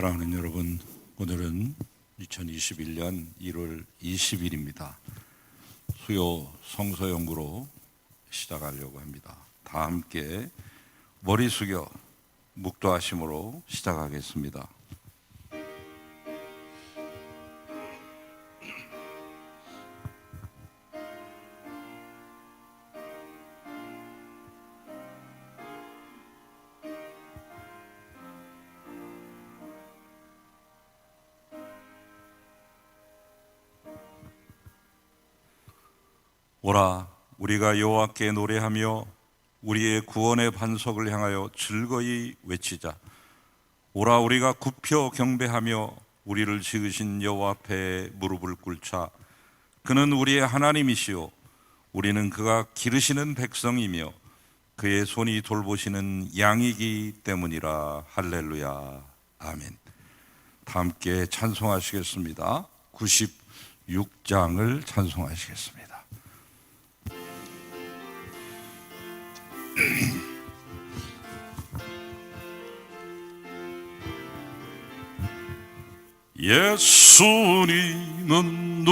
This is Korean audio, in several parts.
사랑하는 여러분, 오늘은 2021년 1월 20일입니다. 수요 성서 연구로 시작하려고 합니다. 다 함께 머리 숙여 묵도하심으로 시작하겠습니다. 오라, 우리가 여호와께 노래하며 우리의 구원의 반석을 향하여 즐거이 외치자. 오라, 우리가 굽혀 경배하며 우리를 지으신 여호와 앞에 무릎을 꿇자. 그는 우리의 하나님이시요 우리는 그가 기르시는 백성이며 그의 손이 돌보시는 양이기 때문이라. 할렐루야. 아멘. 다 함께 찬송하시겠습니다. 96장을 찬송하시겠습니다. 예수님은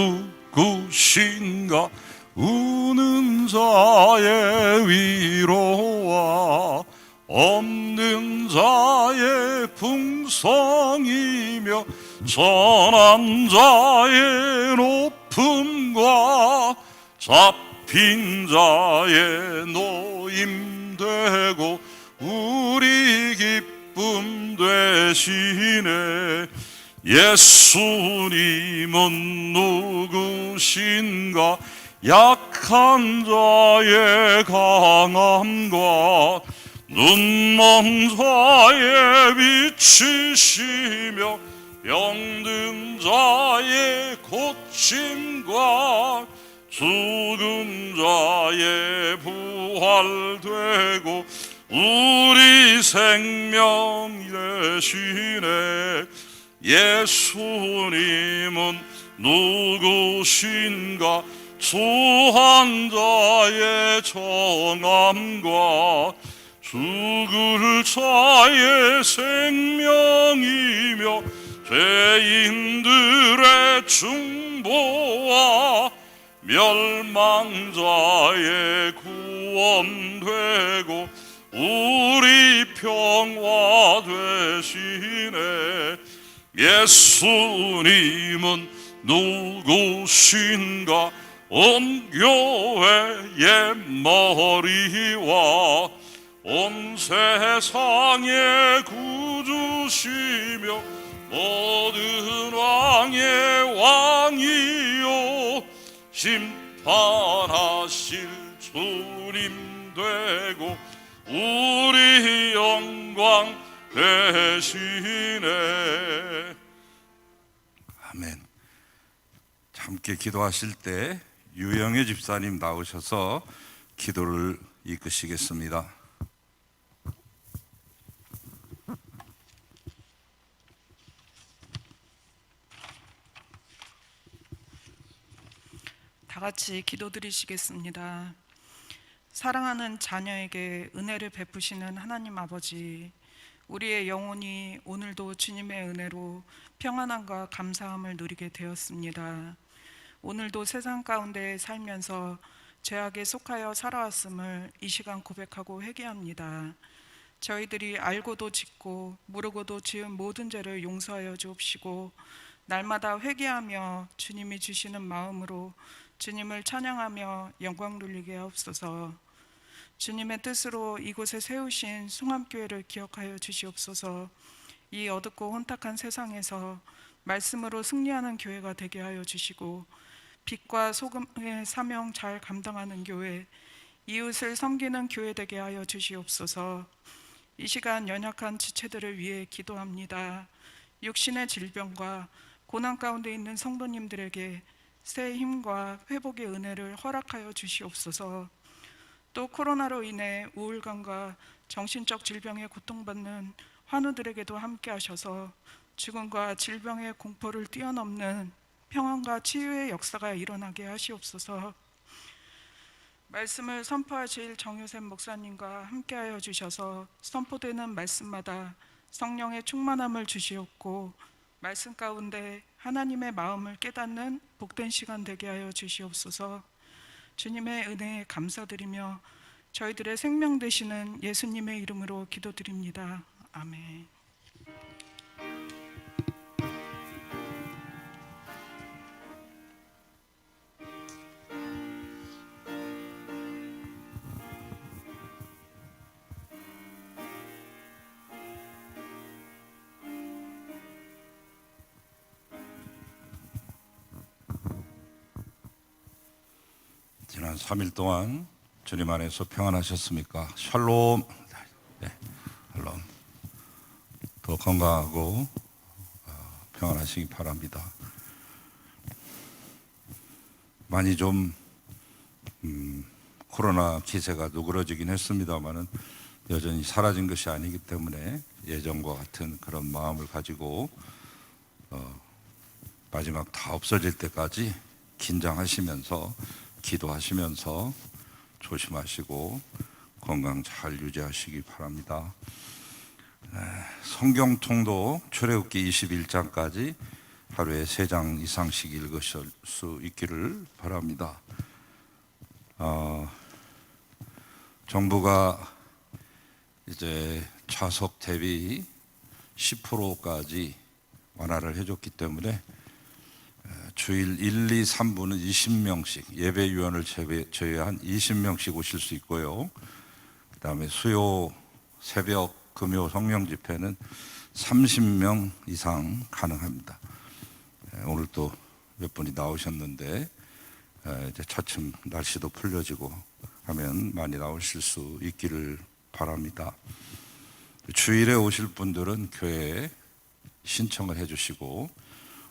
누구신가? 우는 자의 위로와 없는 자의 풍성이며 선한 자의 높음과 잡힌 자의 노임되고 우리 기쁨 되시네. 예수님은 누구신가? 약한 자의 강함과 눈먼 자의 빛이시며 병든 자의 고침과 죽은 자의 부활되고 우리 생명 되시네. 예수님은 누구신가? 추한 자의 정함과 죽을 자의 생명이며 죄인들의 중보와 멸망자의 구원되고 우리 평화 되시네. 예수님은 누구신가? 온 교회의 머리와 온 세상의 구주시며 모든 왕의 왕이요 심판하실 주님 되고 우리 영광 되시네. 아멘. 함께 기도하실 때 유영애 집사님 나오셔서 기도를 이끄시겠습니다. 다 같이 기도드리시겠습니다. 사랑하는 자녀에게 은혜를 베푸시는 하나님 아버지, 우리의 영혼이 오늘도 주님의 은혜로 평안함과 감사함을 누리게 되었습니다. 오늘도 세상 가운데 살면서 죄악에 속하여 살아왔음을 이 시간 고백하고 회개합니다. 저희들이 알고도 짓고 모르고도 지은 모든 죄를 용서하여 주옵시고 날마다 회개하며 주님이 주시는 마음으로 주님을 찬양하며 영광 돌리게 하옵소서. 주님의 뜻으로 이곳에 세우신 송암교회를 기억하여 주시옵소서. 이 어둡고 혼탁한 세상에서 말씀으로 승리하는 교회가 되게 하여 주시고 빛과 소금의 사명 잘 감당하는 교회, 이웃을 섬기는 교회 되게 하여 주시옵소서. 이 시간 연약한 지체들을 위해 기도합니다. 육신의 질병과 고난 가운데 있는 성도님들에게 새 힘과 회복의 은혜를 허락하여 주시옵소서. 또 코로나로 인해 우울감과 정신적 질병에 고통받는 환우들에게도 함께 하셔서 죽음과 질병의 공포를 뛰어넘는 평안과 치유의 역사가 일어나게 하시옵소서. 말씀을 선포하실 정유샘 목사님과 함께하여 주셔서 선포되는 말씀마다 성령의 충만함을 주시옵고 말씀 가운데 하나님의 마음을 깨닫는 복된 시간 되게 하여 주시옵소서. 주님의 은혜에 감사드리며 저희들의 생명 되시는 예수님의 이름으로 기도드립니다. 아멘. 지난 3일 동안 주님 안에서 평안하셨습니까? 샬롬. 네, 샬롬. 더 건강하고 평안하시기 바랍니다. 많이 좀 코로나 기세가 누그러지긴 했습니다만은 여전히 사라진 것이 아니기 때문에 예전과 같은 그런 마음을 가지고 마지막 다 없어질 때까지 긴장하시면서 기도하시면서 조심하시고 건강 잘 유지하시기 바랍니다. 성경통도 출애굽기 21장까지 하루에 3장 이상씩 읽으실 수 있기를 바랍니다. 정부가 이제 좌석 대비 10%까지 완화를 해줬기 때문에 주일 1, 2, 3부는 20명씩 예배위원을 제외한 20명씩 오실 수 있고요. 그 다음에 수요 새벽 금요 성령 집회는 30명 이상 가능합니다. 오늘 또 몇 분이 나오셨는데 이제 차츰 날씨도 풀려지고 하면 많이 나오실 수 있기를 바랍니다. 주일에 오실 분들은 교회에 신청을 해주시고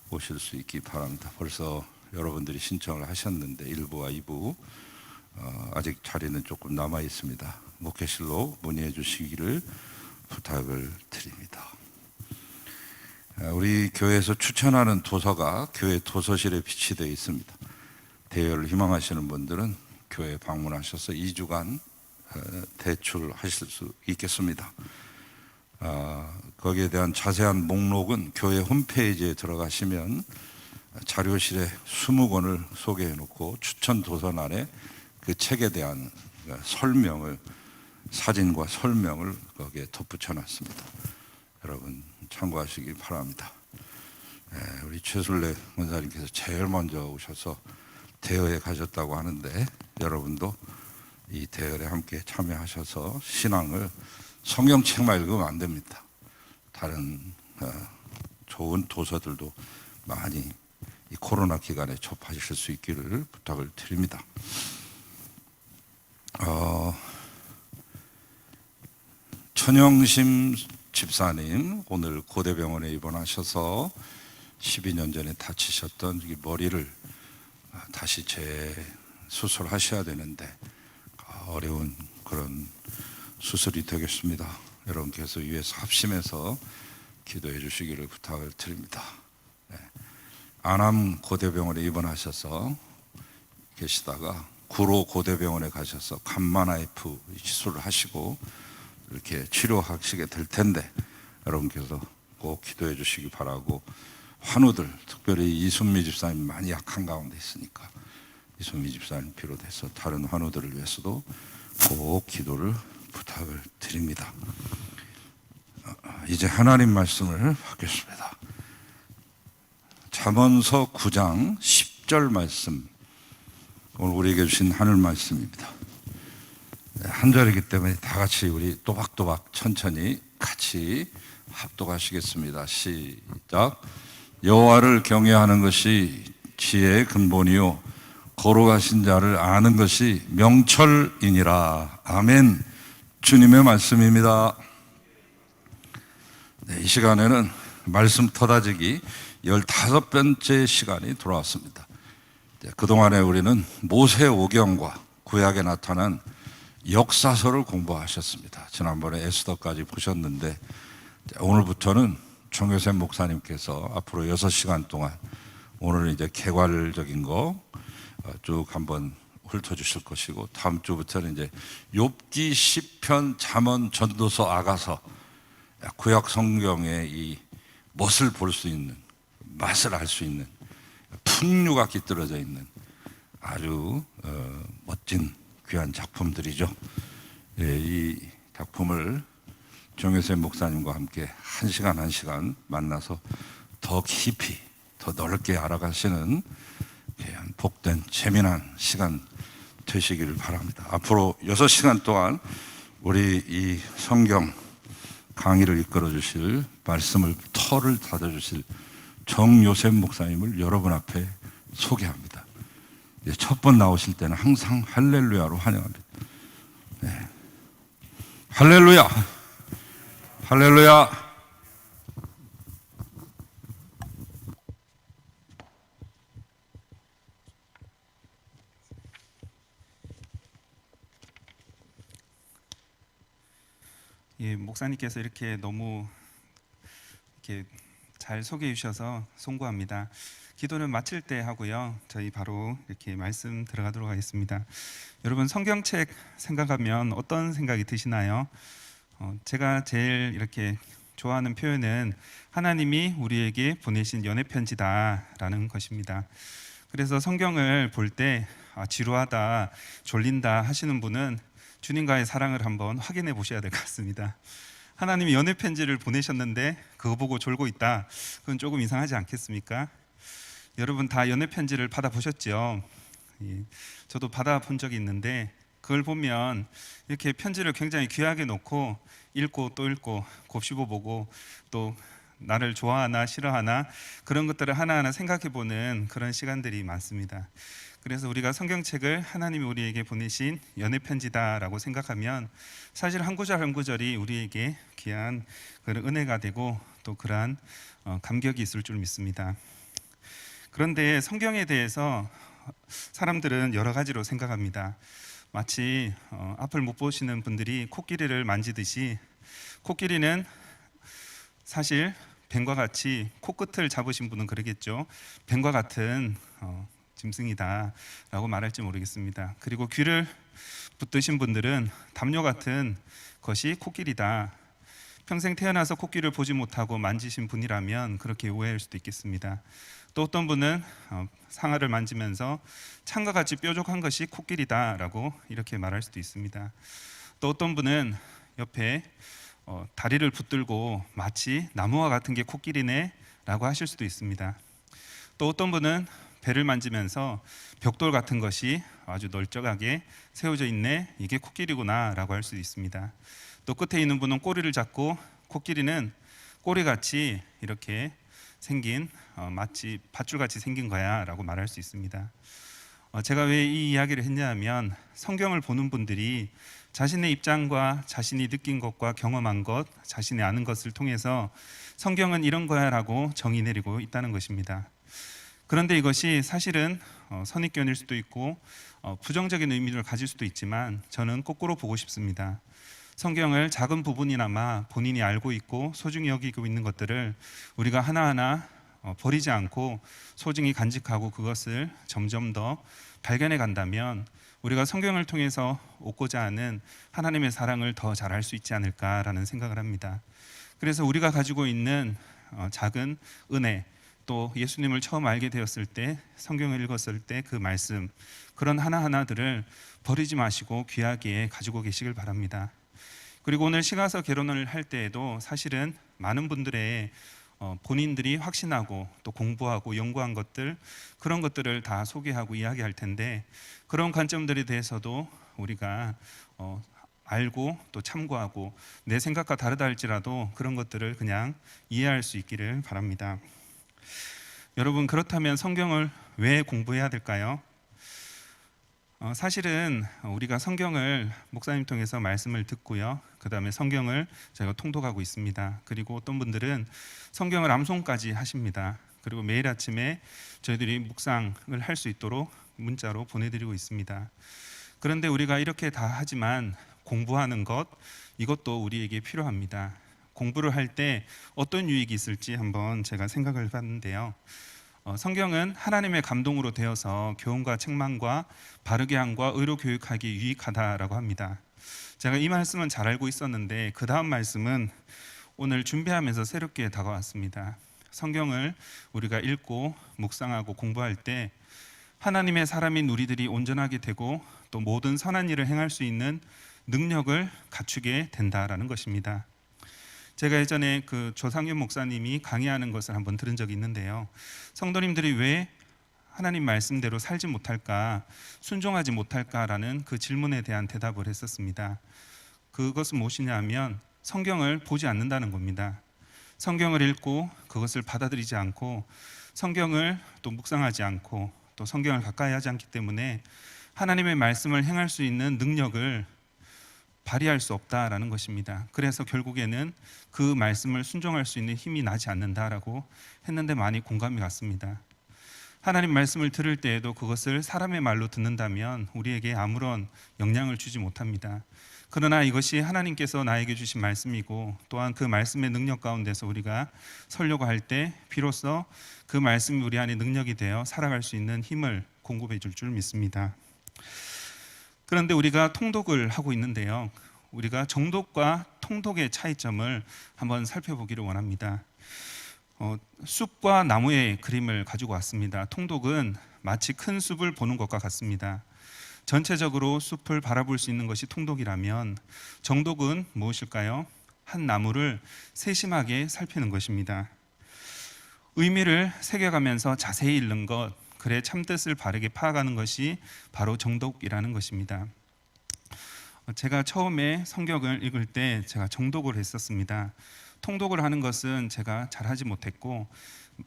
오실 수 있기 바랍니다. 벌써 여러분들이 신청을 하셨는데 1부와 2부 아직 자리는 조금 남아 있습니다. 목회실로 문의해 주시기를 부탁을 드립니다. 우리 교회에서 추천하는 도서가 교회 도서실에 비치되어 있습니다. 대여를 희망하시는 분들은 교회 방문하셔서 2주간 대출하실 수 있겠습니다. 거기에 대한 자세한 목록은 교회 홈페이지에 들어가시면 자료실에 20권을 소개해 놓고 추천 도서란에 그 책에 대한 설명을 사진과 설명을 거기에 덧붙여 놨습니다. 여러분 참고하시기 바랍니다. 우리 최술래 원사님께서 제일 먼저 오셔서 대여에 가셨다고 하는데 여러분도 이 대여에 함께 참여하셔서 신앙을 성경책만 읽으면 안 됩니다. 다른 좋은 도서들도 많이 이 코로나 기간에 접하실 수 있기를 부탁을 드립니다. 천영심 집사님 오늘 고대병원에 입원하셔서 12년 전에 다치셨던 머리를 다시 재수술하셔야 되는데 어려운 그런 수술이 되겠습니다. 여러분께서 위에서 합심해서 기도해 주시기를 부탁을 드립니다. 안암 고대병원에 입원하셔서 계시다가 구로 고대병원에 가셔서 감마나이프 시술을 하시고 이렇게 치료하시게 될 텐데 여러분께서 꼭 기도해 주시기 바라고 환우들 특별히 이순미 집사님 많이 약한 가운데 있으니까 이순미 집사님 비롯해서 다른 환우들을 위해서도 꼭 기도를 부탁을 드립니다. 이제 하나님 말씀을 하겠습니다. 잠언서 9장 10절 말씀 오늘 우리에게 주신 하늘 말씀입니다. 한 절이기 때문에 다 같이 우리 또박또박 천천히 같이 합독하시겠습니다. 시작. 여호와를 경외하는 것이 지혜의 근본이요 거룩하신 자를 아는 것이 명철이니라. 아멘. 주님의 말씀입니다. 이 시간에는 말씀 터다지기 15번째 시간이 돌아왔습니다. 그동안에 우리는 모세오경과 구약에 나타난 역사서를 공부하셨습니다. 지난번에 에스더까지 보셨는데 오늘부터는 정교샘 목사님께서 앞으로 6시간 동안 오늘은 이제 개괄적인 거 쭉 한번 훑어주실 것이고 다음 주부터는 이제 욥기, 시편, 잠언, 전도서, 아가서 구약 성경의 이 멋을 볼 수 있는, 맛을 알 수 있는, 풍류가 깃들어져 있는 아주 멋진 귀한 작품들이죠. 예, 이 작품을 정효세 목사님과 함께 한 시간 만나서 더 깊이, 더 넓게 알아가시는 귀한 복된 재미난 시간 되시기를 바랍니다. 앞으로 6시간 동안 우리 이 성경 강의를 이끌어 주실, 말씀을 터를 닫아 주실 정요셉 목사님을 여러분 앞에 소개합니다. 첫 번 나오실 때는 항상 할렐루야로 환영합니다. 네. 할렐루야! 할렐루야! 예, 목사님께서 이렇게 너무 이렇게 잘 소개해 주셔서 송구합니다. 기도는 마칠 때 하고요. 저희 바로 이렇게 말씀 들어가도록 하겠습니다. 여러분, 성경책 생각하면 어떤 생각이 드시나요? 제가 제일 이렇게 좋아하는 표현은 하나님이 우리에게 보내신 연애 편지다라는 것입니다. 그래서 성경을 볼 때 지루하다, 졸린다 하시는 분은 주님과의 사랑을 한번 확인해 보셔야 될 것 같습니다. 하나님이 연애 편지를 보내셨는데 그거 보고 졸고 있다, 그건 조금 이상하지 않겠습니까? 여러분 다 연애 편지를 받아보셨죠? 예, 저도 받아본 적이 있는데 그걸 보면 이렇게 편지를 굉장히 귀하게 놓고 읽고 또 읽고 곱씹어보고 또 나를 좋아하나 싫어하나 그런 것들을 하나하나 생각해보는 그런 시간들이 많습니다. 그래서 우리가 성경책을 하나님이 우리에게 보내신 연애 편지다라고 생각하면 사실 한 구절 한 구절이 우리에게 귀한 그런 은혜가 되고 또 그러한 감격이 있을 줄 믿습니다. 그런데 성경에 대해서 사람들은 여러 가지로 생각합니다. 마치 앞을 못 보시는 분들이 코끼리를 만지듯이 코끼리는 사실 뱀과 같이 코끝을 잡으신 분은 그러겠죠. 뱀과 같은 짐승이다라고 말할지 모르겠습니다. 그리고 귀를 붙드신 분들은 담요 같은 것이 코끼리다. 평생 태어나서 코끼리를 보지 못하고 만지신 분이라면 그렇게 오해할 수도 있겠습니다. 또 어떤 분은 상아를 만지면서 창과 같이 뾰족한 것이 코끼리다라고 이렇게 말할 수도 있습니다. 또 어떤 분은 옆에 다리를 붙들고 마치 나무와 같은 게 코끼리네라고 하실 수도 있습니다. 또 어떤 분은 배를 만지면서 벽돌 같은 것이 아주 널쩍하게 세워져 있네, 이게 코끼리구나라고 할 수도 있습니다. 또 끝에 있는 분은 꼬리를 잡고 코끼리는 꼬리같이 이렇게 생긴 마치 밧줄같이 생긴 거야 라고 말할 수 있습니다. 제가 왜 이 이야기를 했냐면 성경을 보는 분들이 자신의 입장과 자신이 느낀 것과 경험한 것, 자신이 아는 것을 통해서 성경은 이런 거야 라고 정의 내리고 있다는 것입니다. 그런데 이것이 사실은 선입견일 수도 있고 부정적인 의미를 가질 수도 있지만 저는 거꾸로 보고 싶습니다. 성경을 작은 부분이나마 본인이 알고 있고 소중히 여기고 있는 것들을 우리가 하나하나 버리지 않고 소중히 간직하고 그것을 점점 더 발견해 간다면 우리가 성경을 통해서 얻고자 하는 하나님의 사랑을 더 잘 알 수 있지 않을까라는 생각을 합니다. 그래서 우리가 가지고 있는 작은 은혜, 또 예수님을 처음 알게 되었을 때 성경을 읽었을 때 그 말씀, 그런 하나하나들을 버리지 마시고 귀하게 가지고 계시길 바랍니다. 그리고 오늘 시가서 개론을 할 때에도 사실은 많은 분들의 본인들이 확신하고 또 공부하고 연구한 것들, 그런 것들을 다 소개하고 이야기할 텐데 그런 관점들에 대해서도 우리가 알고 또 참고하고 내 생각과 다르다 할지라도 그런 것들을 그냥 이해할 수 있기를 바랍니다. 여러분, 그렇다면 성경을 왜 공부해야 될까요? 사실은 우리가 성경을 목사님 통해서 말씀을 듣고요, 그 다음에 성경을 저희가 통독하고 있습니다. 그리고 어떤 분들은 성경을 암송까지 하십니다. 그리고 매일 아침에 저희들이 묵상을 할 수 있도록 문자로 보내드리고 있습니다. 그런데 우리가 이렇게 다 하지만 공부하는 것, 이것도 우리에게 필요합니다. 공부를 할 때 어떤 유익이 있을지 한번 제가 생각을 해봤는데요. 성경은 하나님의 감동으로 되어서 교훈과 책망과 바르게 함과 의로 교육하기 유익하다라고 합니다. 제가 이 말씀은 잘 알고 있었는데 그 다음 말씀은 오늘 준비하면서 새롭게 다가왔습니다. 성경을 우리가 읽고 묵상하고 공부할 때 하나님의 사람인 우리들이 온전하게 되고 또 모든 선한 일을 행할 수 있는 능력을 갖추게 된다라는 것입니다. 제가 예전에 그 조상윤 목사님이 강의하는 것을 한번 들은 적이 있는데요. 성도님들이 왜 하나님 말씀대로 살지 못할까, 순종하지 못할까라는 그 질문에 대한 대답을 했었습니다. 그것은 무엇이냐면 성경을 보지 않는다는 겁니다. 성경을 읽고 그것을 받아들이지 않고 성경을 또 묵상하지 않고 또 성경을 가까이 하지 않기 때문에 하나님의 말씀을 행할 수 있는 능력을 발휘할 수 없다라는 것입니다. 그래서 결국에는 그 말씀을 순종할 수 있는 힘이 나지 않는다라고 했는데 많이 공감이 갔습니다. 하나님 말씀을 들을 때에도 그것을 사람의 말로 듣는다면 우리에게 아무런 영향을 주지 못합니다. 그러나 이것이 하나님께서 나에게 주신 말씀이고 또한 그 말씀의 능력 가운데서 우리가 서려고 할 때 비로소 그 말씀이 우리 안에 능력이 되어 살아갈 수 있는 힘을 공급해 줄 줄 믿습니다. 그런데 우리가 통독을 하고 있는데요. 우리가 정독과 통독의 차이점을 한번 살펴보기를 원합니다. 숲과 나무의 그림을 가지고 왔습니다. 통독은 마치 큰 숲을 보는 것과 같습니다. 전체적으로 숲을 바라볼 수 있는 것이 통독이라면 정독은 무엇일까요? 한 나무를 세심하게 살피는 것입니다. 의미를 새겨가면서 자세히 읽는 것, 글의 참뜻을 바르게 파악하는 것이 바로 정독이라는 것입니다. 제가 처음에 성경을 읽을 때 제가 정독을 했었습니다. 통독을 하는 것은 제가 잘하지 못했고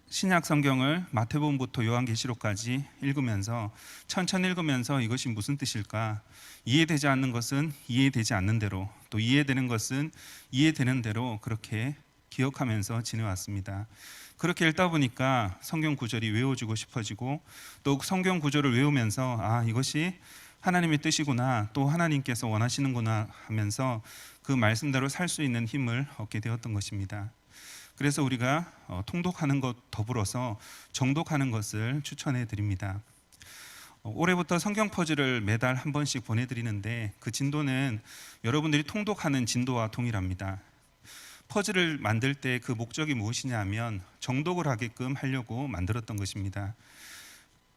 신약 성경을 마태복음부터 요한계시록까지 읽으면서 천천히 읽으면서 이것이 무슨 뜻일까? 이해되지 않는 것은 이해되지 않는 대로, 또 이해되는 것은 이해되는 대로 그렇게 기억하면서 지내왔습니다. 그렇게 읽다 보니까 성경 구절이 외워지고 싶어지고 또 성경 구절을 외우면서 이것이 하나님의 뜻이구나, 또 하나님께서 원하시는구나 하면서 그 말씀대로 살 수 있는 힘을 얻게 되었던 것입니다. 그래서 우리가 통독하는 것 더불어서 정독하는 것을 추천해 드립니다. 올해부터 성경 퍼즐을 매달 한 번씩 보내드리는데 그 진도는 여러분들이 통독하는 진도와 동일합니다. 퍼즐을 만들 때 그 목적이 무엇이냐면 정독을 하게끔 하려고 만들었던 것입니다.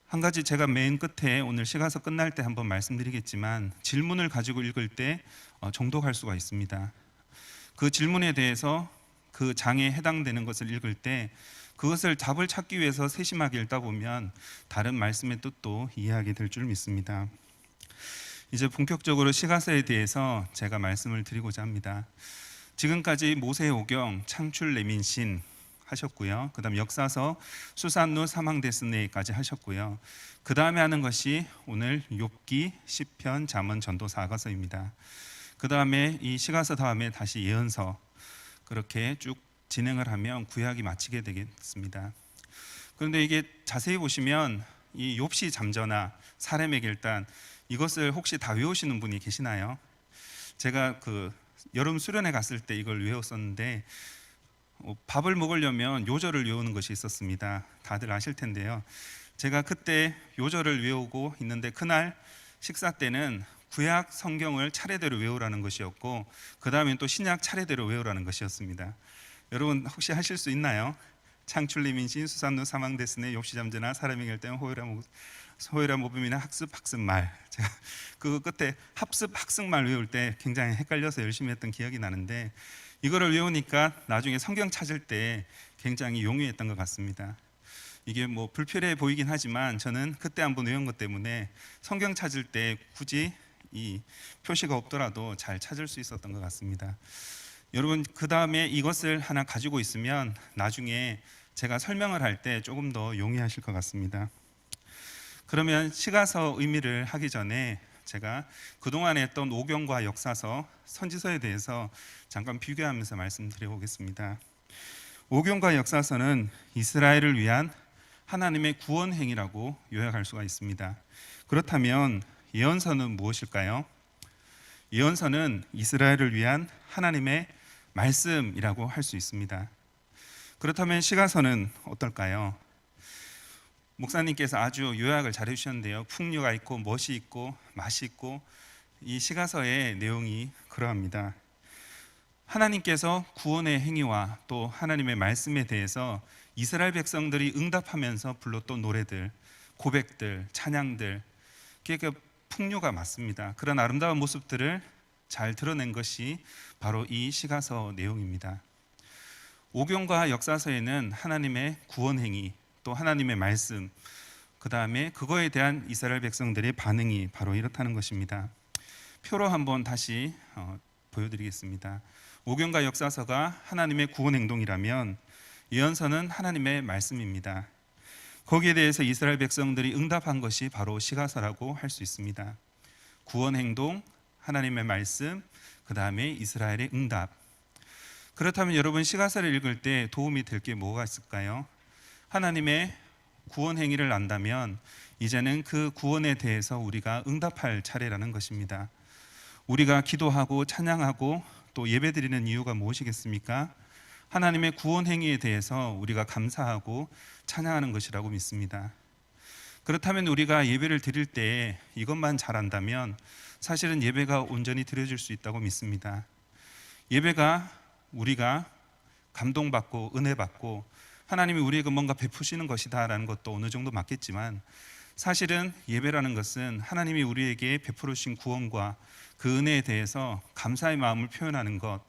한 가지 제가 맨 끝에 오늘 시가서 끝날 때 한번 말씀드리겠지만 질문을 가지고 읽을 때 정독할 수가 있습니다. 그 질문에 대해서 그 장에 해당되는 것을 읽을 때 그것을 답을 찾기 위해서 세심하게 읽다 보면 다른 말씀의 뜻도 이해하게 될 줄 믿습니다. 이제 본격적으로 시가서에 대해서 제가 말씀을 드리고자 합니다. 지금까지 모세의 오경, 창출, 레민신 하셨고요. 그 다음 역사서, 수산루, 사망데스네까지 하셨고요. 그 다음에 하는 것이 오늘 욥기, 시편, 잠언, 전도서, 아가서입니다. 그 다음에 이 시가서 다음에 다시 예언서, 그렇게 쭉 진행을 하면 구약이 마치게 되겠습니다. 그런데 이게 자세히 보시면 이 욥시 잠저나 사람의 결단, 이것을 혹시 다 외우시는 분이 계시나요? 제가 그 여름 수련회 갔을 때 이걸 외웠었는데 밥을 먹으려면 요절을 외우는 것이 있었습니다. 다들 아실 텐데요. 제가 그때 요절을 외우고 있는데 그날 식사 때는 구약 성경을 차례대로 외우라는 것이었고 그 다음엔 또 신약 차례대로 외우라는 것이었습니다. 여러분 혹시 하실 수 있나요? 창출, 레민신, 수산루, 사망데스네, 욥시 잠재나 사람의 결단, 호요라 모범이나 학습말. 제가 그 끝에 학습말 외울 때 굉장히 헷갈려서 열심히 했던 기억이 나는데 이거를 외우니까 나중에 성경 찾을 때 굉장히 용이했던 것 같습니다. 이게 뭐 불필요해 보이긴 하지만 저는 그때 한번 외운 것 때문에 성경 찾을 때 굳이 이 표시가 없더라도 잘 찾을 수 있었던 것 같습니다. 여러분 그 다음에 이것을 하나 가지고 있으면 나중에 제가 설명을 할 때 조금 더 용이하실 것 같습니다. 그러면 시가서 의미를 하기 전에 제가 그동안 했던 오경과 역사서, 선지서에 대해서 잠깐 비교하면서 말씀드려보겠습니다. 오경과 역사서는 이스라엘을 위한 하나님의 구원 행위라고 요약할 수가 있습니다. 그렇다면 예언서는 무엇일까요? 예언서는 이스라엘을 위한 하나님의 말씀이라고 할 수 있습니다. 그렇다면 시가서는 어떨까요? 목사님께서 아주 요약을 잘 해주셨는데요. 풍류가 있고 멋이 있고 맛이 있고 이 시가서의 내용이 그러합니다. 하나님께서 구원의 행위와 또 하나님의 말씀에 대해서 이스라엘 백성들이 응답하면서 불렀던 노래들, 고백들, 찬양들, 그게 풍요가 맞습니다. 그런 아름다운 모습들을 잘 드러낸 것이 바로 이 시가서 내용입니다. 오경과 역사서에는 하나님의 구원 행위, 또 하나님의 말씀, 그 다음에 그거에 대한 이스라엘 백성들의 반응이 바로 이렇다는 것입니다. 표로 한번 다시 보여드리겠습니다. 오경과 역사서가 하나님의 구원 행동이라면 예언서는 하나님의 말씀입니다. 거기에 대해서 이스라엘 백성들이 응답한 것이 바로 시가서라고 할 수 있습니다. 구원 행동, 하나님의 말씀, 그 다음에 이스라엘의 응답. 그렇다면 여러분 시가서를 읽을 때 도움이 될 게 뭐가 있을까요? 하나님의 구원 행위를 안다면 이제는 그 구원에 대해서 우리가 응답할 차례라는 것입니다. 우리가 기도하고 찬양하고 또 예배드리는 이유가 무엇이겠습니까? 하나님의 구원 행위에 대해서 우리가 감사하고 찬양하는 것이라고 믿습니다. 그렇다면 우리가 예배를 드릴 때 이것만 잘한다면 사실은 예배가 온전히 드려질 수 있다고 믿습니다. 예배가 우리가 감동받고 은혜받고 하나님이 우리에게 뭔가 베푸시는 것이다 라는 것도 어느 정도 맞겠지만, 사실은 예배라는 것은 하나님이 우리에게 베풀어 주신 구원과 그 은혜에 대해서 감사의 마음을 표현하는 것,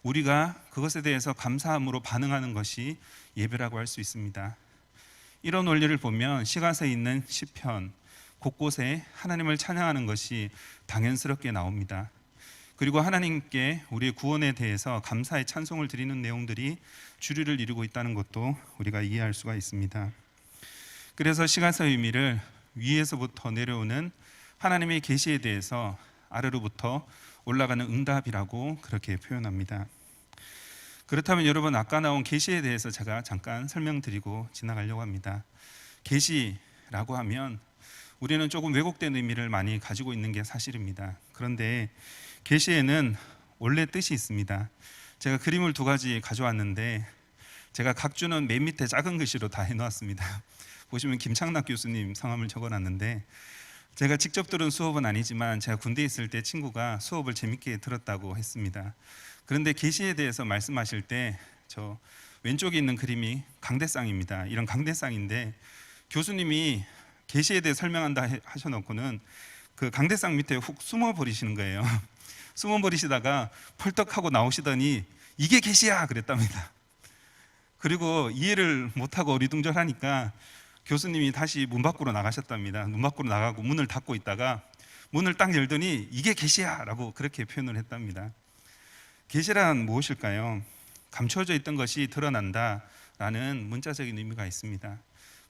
우리가 그것에 대해서 감사함으로 반응하는 것이 예배라고 할 수 있습니다. 이런 원리를 보면 시가서에 있는 시편 곳곳에 하나님을 찬양하는 것이 당연스럽게 나옵니다. 그리고 하나님께 우리의 구원에 대해서 감사의 찬송을 드리는 내용들이 주류를 이루고 있다는 것도 우리가 이해할 수가 있습니다. 그래서 시가서의 의미를 위에서부터 내려오는 하나님의 계시에 대해서 아래로부터 올라가는 응답이라고 그렇게 표현합니다. 그렇다면 여러분, 아까 나온 계시에 대해서 제가 잠깐 설명드리고 지나가려고 합니다. 계시라고 하면 우리는 조금 왜곡된 의미를 많이 가지고 있는 게 사실입니다. 그런데 계시에는 원래 뜻이 있습니다. 제가 그림을 두 가지 가져왔는데 제가 각 주는 맨 밑에 작은 글씨로 다 해놓았습니다. 보시면 김창락 교수님 성함을 적어놨는데, 제가 직접 들은 수업은 아니지만 제가 군대에 있을 때 친구가 수업을 재밌게 들었다고 했습니다. 그런데 계시에 대해서 말씀하실 때 저 왼쪽에 있는 그림이 강대상입니다. 이런 강대상인데 교수님이 계시에 대해 설명한다 하셔놓고는 그 강대상 밑에 훅 숨어 버리시는 거예요. 숨어 버리시다가 펄떡하고 나오시더니 이게 계시야 그랬답니다. 그리고 이해를 못하고 어리둥절하니까 교수님이 다시 문 밖으로 나가셨답니다. 문 밖으로 나가고 문을 닫고 있다가 문을 딱 열더니 이게 계시야 라고 그렇게 표현을 했답니다. 계시란 무엇일까요? 감춰져 있던 것이 드러난다 라는 문자적인 의미가 있습니다.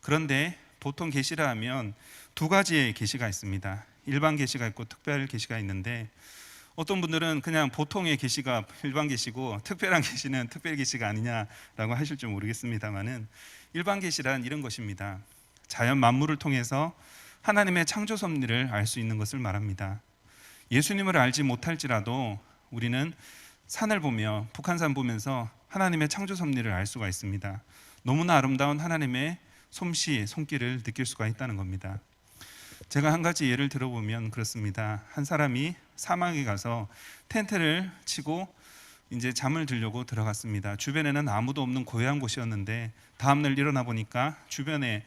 그런데 보통 계시라 하면 두 가지의 계시가 있습니다. 일반 계시가 있고 특별 계시가 있는데, 어떤 분들은 그냥 보통의 계시가 일반 계시고 특별한 계시는 특별 계시가 아니냐라고 하실 줄 모르겠습니다만은, 일반 계시란 이런 것입니다. 자연 만물을 통해서 하나님의 창조 섭리를 알 수 있는 것을 말합니다. 예수님을 알지 못할지라도 우리는 산을 보며, 북한산 보면서 하나님의 창조 섭리를 알 수가 있습니다. 너무나 아름다운 하나님의 솜씨, 손길을 느낄 수가 있다는 겁니다. 제가 한 가지 예를 들어보면 그렇습니다. 한 사람이 사막에 가서 텐트를 치고 이제 잠을 들려고 들어갔습니다. 주변에는 아무도 없는 고요한 곳이었는데 다음날 일어나 보니까 주변에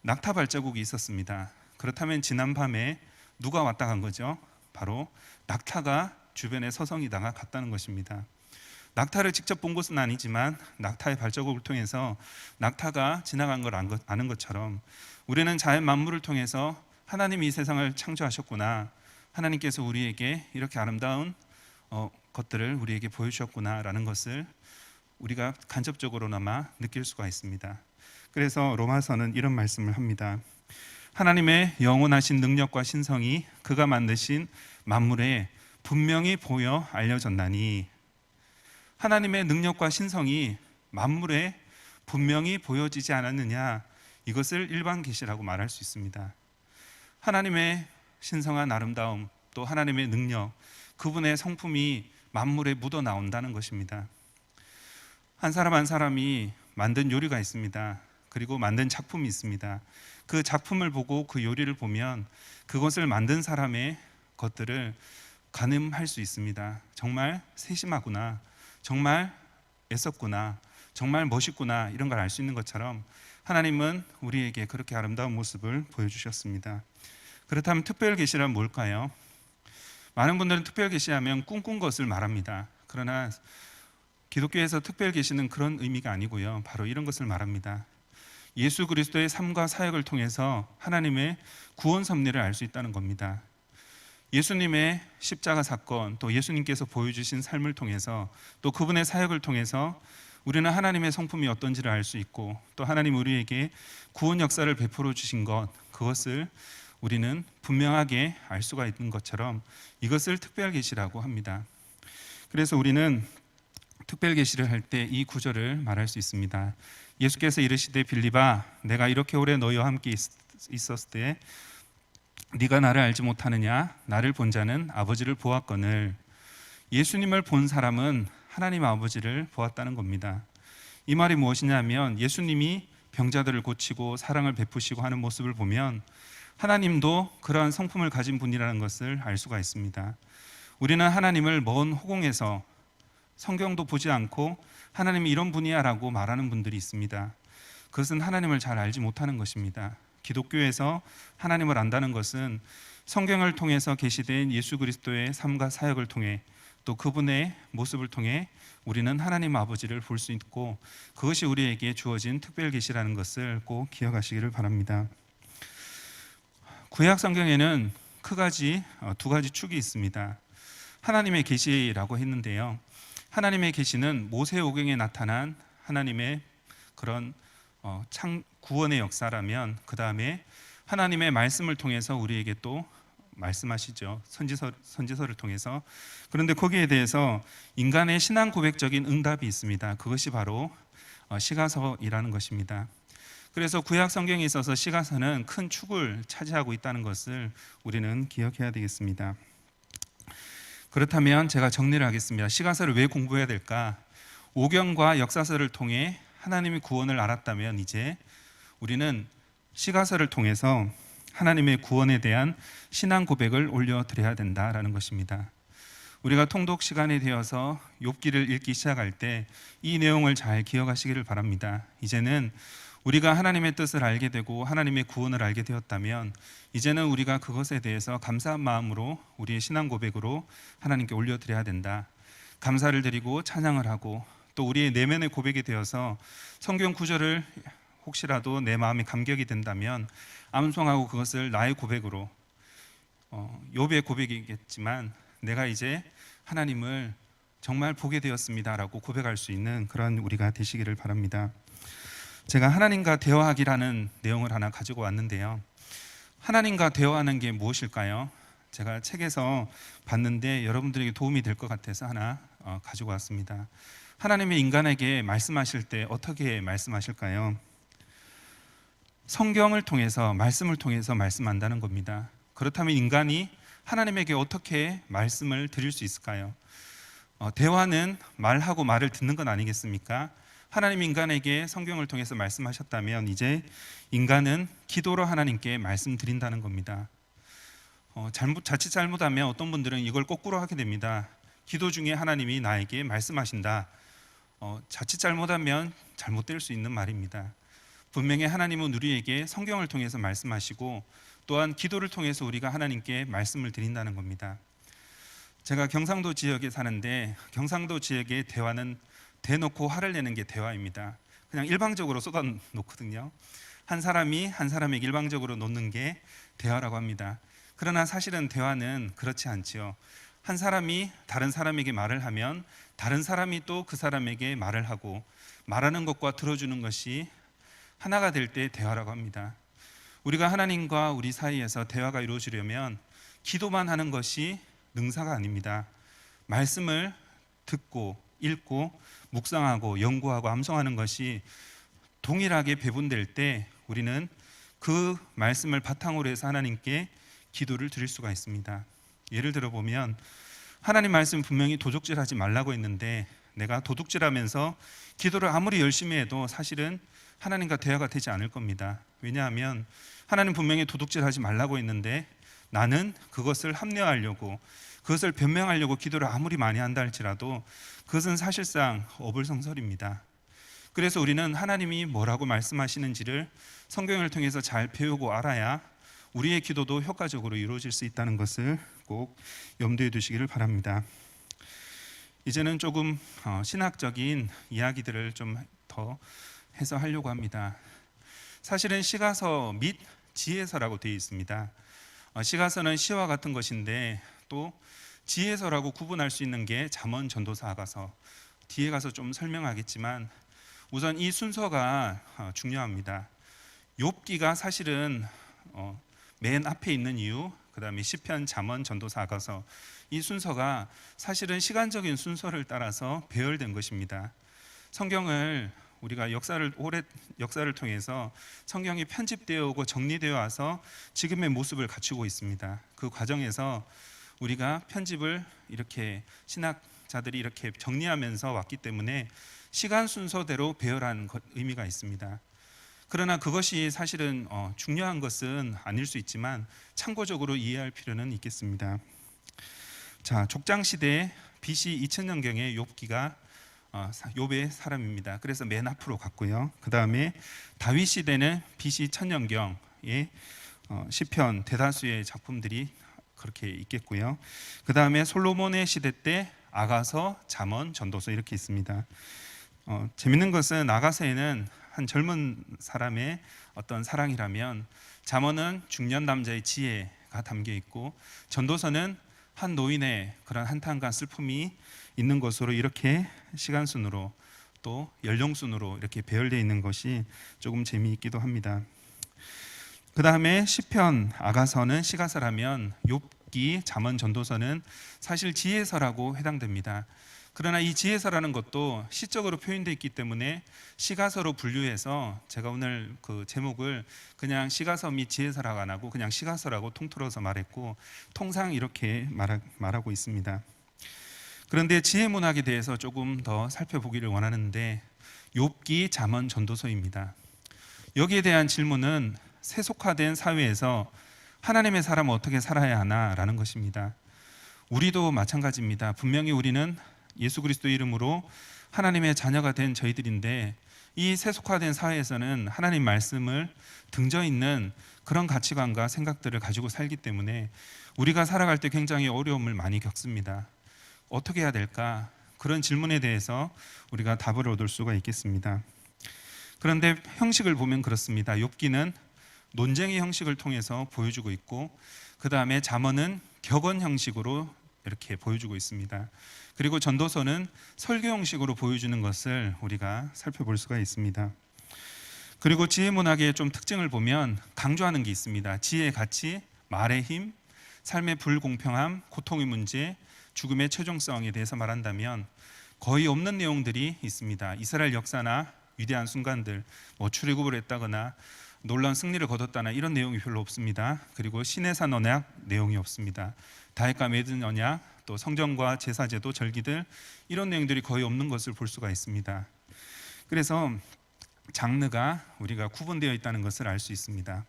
낙타 발자국이 있었습니다. 그렇다면 지난 밤에 누가 왔다 간 거죠? 바로 낙타가 주변에 서성이다가 갔다는 것입니다. 낙타를 직접 본 것은 아니지만 낙타의 발자국을 통해서 낙타가 지나간 걸 아는 것처럼 우리는 자연 만물을 통해서 하나님이 이 세상을 창조하셨구나, 하나님께서 우리에게 이렇게 아름다운 것들을 우리에게 보여주셨구나라는 것을 우리가 간접적으로나마 느낄 수가 있습니다. 그래서 로마서는 이런 말씀을 합니다. 하나님의 영원하신 능력과 신성이 그가 만드신 만물에 분명히 보여 알려졌나니, 하나님의 능력과 신성이 만물에 분명히 보여지지 않았느냐, 이것을 일반 계시라고 말할 수 있습니다. 하나님의 신성한 아름다움, 또 하나님의 능력, 그분의 성품이 만물에 묻어 나온다는 것입니다. 한 사람 한 사람이 만든 요리가 있습니다. 그리고 만든 작품이 있습니다. 그 작품을 보고 그 요리를 보면 그것을 만든 사람의 것들을 가늠할 수 있습니다. 정말 세심하구나, 정말 애썼구나, 정말 멋있구나, 이런 걸 알 수 있는 것처럼 하나님은 우리에게 그렇게 아름다운 모습을 보여주셨습니다. 그렇다면 특별 계시란 뭘까요? 많은 분들은 특별 계시하면 꿈꾼 것을 말합니다. 그러나 기독교에서 특별 계시는 그런 의미가 아니고요, 바로 이런 것을 말합니다. 예수 그리스도의 삶과 사역을 통해서 하나님의 구원 섭리를 알 수 있다는 겁니다. 예수님의 십자가 사건, 또 예수님께서 보여주신 삶을 통해서, 또 그분의 사역을 통해서 우리는 하나님의 성품이 어떤지를 알 수 있고, 또 하나님 우리에게 구원 역사를 베풀어 주신 것, 그것을 우리는 분명하게 알 수가 있는 것처럼 이것을 특별 계시라고 합니다. 그래서 우리는 특별 계시를 할 때 이 구절을 말할 수 있습니다. 예수께서 이르시되 빌립아, 내가 이렇게 오래 너희와 함께 있었을 때 네가 나를 알지 못하느냐? 나를 본 자는 아버지를 보았거늘. 예수님을 본 사람은 하나님 아버지를 보았다는 겁니다. 이 말이 무엇이냐면, 예수님이 병자들을 고치고 사랑을 베푸시고 하는 모습을 보면 하나님도 그러한 성품을 가진 분이라는 것을 알 수가 있습니다. 우리는 하나님을 먼 호공에서 성경도 보지 않고 하나님이 이런 분이야 라고 말하는 분들이 있습니다. 그것은 하나님을 잘 알지 못하는 것입니다. 기독교에서 하나님을 안다는 것은 성경을 통해서 계시된 예수 그리스도의 삶과 사역을 통해, 또 그분의 모습을 통해 우리는 하나님 아버지를 볼 수 있고, 그것이 우리에게 주어진 특별 계시라는 것을 꼭 기억하시기를 바랍니다. 구약 성경에는 두 가지 축이 있습니다. 하나님의 계시라고 했는데요, 하나님의 계시는 모세오경에 나타난 하나님의 그런 구원의 역사라면, 그 다음에 하나님의 말씀을 통해서 우리에게 또 말씀하시죠. 선지서를 통해서. 그런데 거기에 대해서 인간의 신앙 고백적인 응답이 있습니다. 그것이 바로 시가서이라는 것입니다. 그래서 구약 성경에 있어서 시가서는 큰 축을 차지하고 있다는 것을 우리는 기억해야 되겠습니다. 그렇다면 제가 정리를 하겠습니다. 시가서를 왜 공부해야 될까? 오경과 역사서를 통해 하나님의 구원을 알았다면 이제 우리는 시가서를 통해서 하나님의 구원에 대한 신앙 고백을 올려드려야 된다라는 것입니다. 우리가 통독 시간이 되어서 욥기를 읽기 시작할 때 이 내용을 잘 기억하시기를 바랍니다. 이제는 우리가 하나님의 뜻을 알게 되고 하나님의 구원을 알게 되었다면 이제는 우리가 그것에 대해서 감사한 마음으로 우리의 신앙 고백으로 하나님께 올려드려야 된다. 감사를 드리고 찬양을 하고, 또 우리의 내면의 고백이 되어서 성경 구절을 혹시라도 내 마음에 감격이 된다면 암송하고 그것을 나의 고백으로, 욥의 고백이겠지만 내가 이제 하나님을 정말 보게 되었습니다라고 고백할 수 있는 그런 우리가 되시기를 바랍니다. 제가 하나님과 대화하기라는 내용을 하나 가지고 왔는데요, 하나님과 대화하는 게 무엇일까요? 제가 책에서 봤는데 여러분들에게 도움이 될 것 같아서 하나 가지고 왔습니다. 하나님이 인간에게 말씀하실 때 어떻게 말씀하실까요? 성경을 통해서, 말씀을 통해서 말씀한다는 겁니다. 그렇다면 인간이 하나님에게 어떻게 말씀을 드릴 수 있을까요? 대화는 말하고 말을 듣는 건 아니겠습니까? 하나님 인간에게 성경을 통해서 말씀하셨다면 이제 인간은 기도로 하나님께 말씀드린다는 겁니다. 자칫 잘못하면 어떤 분들은 이걸 거꾸로 하게 됩니다. 기도 중에 하나님이 나에게 말씀하신다. 자칫 잘못하면 잘못될 수 있는 말입니다. 분명히 하나님은 우리에게 성경을 통해서 말씀하시고, 또한 기도를 통해서 우리가 하나님께 말씀을 드린다는 겁니다. 제가 경상도 지역에 사는데, 경상도 지역의 대화는 대놓고 화를 내는 게 대화입니다. 그냥 일방적으로 쏟아놓거든요. 한 사람이 한 사람에게 일방적으로 놓는 게 대화라고 합니다. 그러나 사실은 대화는 그렇지 않지요. 한 사람이 다른 사람에게 말을 하면 다른 사람이 또 그 사람에게 말을 하고, 말하는 것과 들어주는 것이 하나가 될 때 대화라고 합니다. 우리가 하나님과 우리 사이에서 대화가 이루어지려면 기도만 하는 것이 능사가 아닙니다. 말씀을 듣고 읽고 묵상하고 연구하고 암송하는 것이 동일하게 배분될 때 우리는 그 말씀을 바탕으로 해서 하나님께 기도를 드릴 수가 있습니다. 예를 들어 보면 하나님 말씀 분명히 도둑질하지 말라고 했는데 내가 도둑질하면서 기도를 아무리 열심히 해도 사실은 하나님과 대화가 되지 않을 겁니다. 왜냐하면 하나님 분명히 도둑질하지 말라고 했는데 나는 그것을 합리화하려고, 그것을 변명하려고 기도를 아무리 많이 한다 할지라도 그것은 사실상 어불성설입니다. 그래서 우리는 하나님이 뭐라고 말씀하시는지를 성경을 통해서 잘 배우고 알아야 우리의 기도도 효과적으로 이루어질 수 있다는 것을 꼭 염두에 두시기를 바랍니다. 이제는 조금 신학적인 이야기들을 좀 더 해서 하려고 합니다. 사실은 시가서 및 지혜서라고 되어 있습니다. 시가서는 시와 같은 것인데 또 지혜서라고 구분할 수 있는 게 잠언, 전도서, 아가서, 뒤에 가서 좀 설명하겠지만 우선 이 순서가 중요합니다. 욥기가 사실은 맨 앞에 있는 이유, 그 다음에 시편, 잠언, 전도서, 아가서, 이 순서가 사실은 시간적인 순서를 따라서 배열된 것입니다. 성경을 우리가 역사를 통해서 성경이 편집되어 오고 정리되어 와서 지금의 모습을 갖추고 있습니다. 그 과정에서 우리가 편집을 이렇게 신학자들이 이렇게 정리하면서 왔기 때문에 시간 순서대로 배열한 의미가 있습니다. 그러나 그것이 사실은 중요한 것은 아닐 수 있지만 참고적으로 이해할 필요는 있겠습니다. 자, 족장 시대 BC 2000년경에 욥기가 욥의 사람입니다. 그래서 맨 앞으로 갔고요. 그 다음에 다윗 시대는 BC 1000년경에 시편 대다수의 작품들이 그렇게 있겠고요. 그 다음에 솔로몬의 시대 때 아가서, 잠언, 전도서 이렇게 있습니다. 재밌는 것은 아가서에는 한 젊은 사람의 어떤 사랑이라면 잠언은 중년 남자의 지혜가 담겨 있고 전도서는 한 노인의 그런 한탄과 슬픔이 있는 것으로 이렇게 시간순으로 또 연령순으로 이렇게 배열되어 있는 것이 조금 재미있기도 합니다. 그 다음에 시편, 아가서는 시가서라면 욥기, 잠언, 전도서는 사실 지혜서라고 해당됩니다. 그러나 이 지혜서라는 것도 시적으로 표현되어 있기 때문에 시가서로 분류해서 제가 오늘 그 제목을 그냥 시가서 및 지혜서라고 안 하고 그냥 시가서라고 통틀어서 말했고 통상 이렇게 말하고 있습니다. 그런데 지혜 문학에 대해서 조금 더 살펴보기를 원하는데 욥기, 잠언, 전도서입니다. 여기에 대한 질문은 세속화된 사회에서 하나님의 사람은 어떻게 살아야 하나라는 것입니다. 우리도 마찬가지입니다. 분명히 우리는 예수 그리스도 이름으로 하나님의 자녀가 된 저희들인데 이 세속화된 사회에서는 하나님 말씀을 등져 있는 그런 가치관과 생각들을 가지고 살기 때문에 우리가 살아갈 때 굉장히 어려움을 많이 겪습니다. 어떻게 해야 될까? 그런 질문에 대해서 우리가 답을 얻을 수가 있겠습니다. 그런데 형식을 보면 그렇습니다. 욥기는 논쟁의 형식을 통해서 보여주고 있고 그 다음에 잠언은 격언 형식으로 이렇게 보여주고 있습니다. 그리고 전도서는 설교 형식으로 보여주는 것을 우리가 살펴볼 수가 있습니다. 그리고 지혜 문학의 좀 특징을 보면 강조하는 게 있습니다. 지혜의 가치, 말의 힘, 삶의 불공평함, 고통의 문제, 죽음의 최종성에 대해서 말한다면 거의 없는 내용들이 있습니다. 이스라엘 역사나 위대한 순간들, 출애굽을 했다거나 놀라운 승리를 거뒀다나 이런 내용이 별로 없습니다. 그리고 신의 산 언약 내용이 없습니다. 다윗과 맺은 언약, 또 성전과 제사제도, 절기들 이런 내용들이 거의 없는 것을 볼 수가 있습니다. 그래서 장르가 우리가 구분되어 있다는 것을 알 수 있습니다.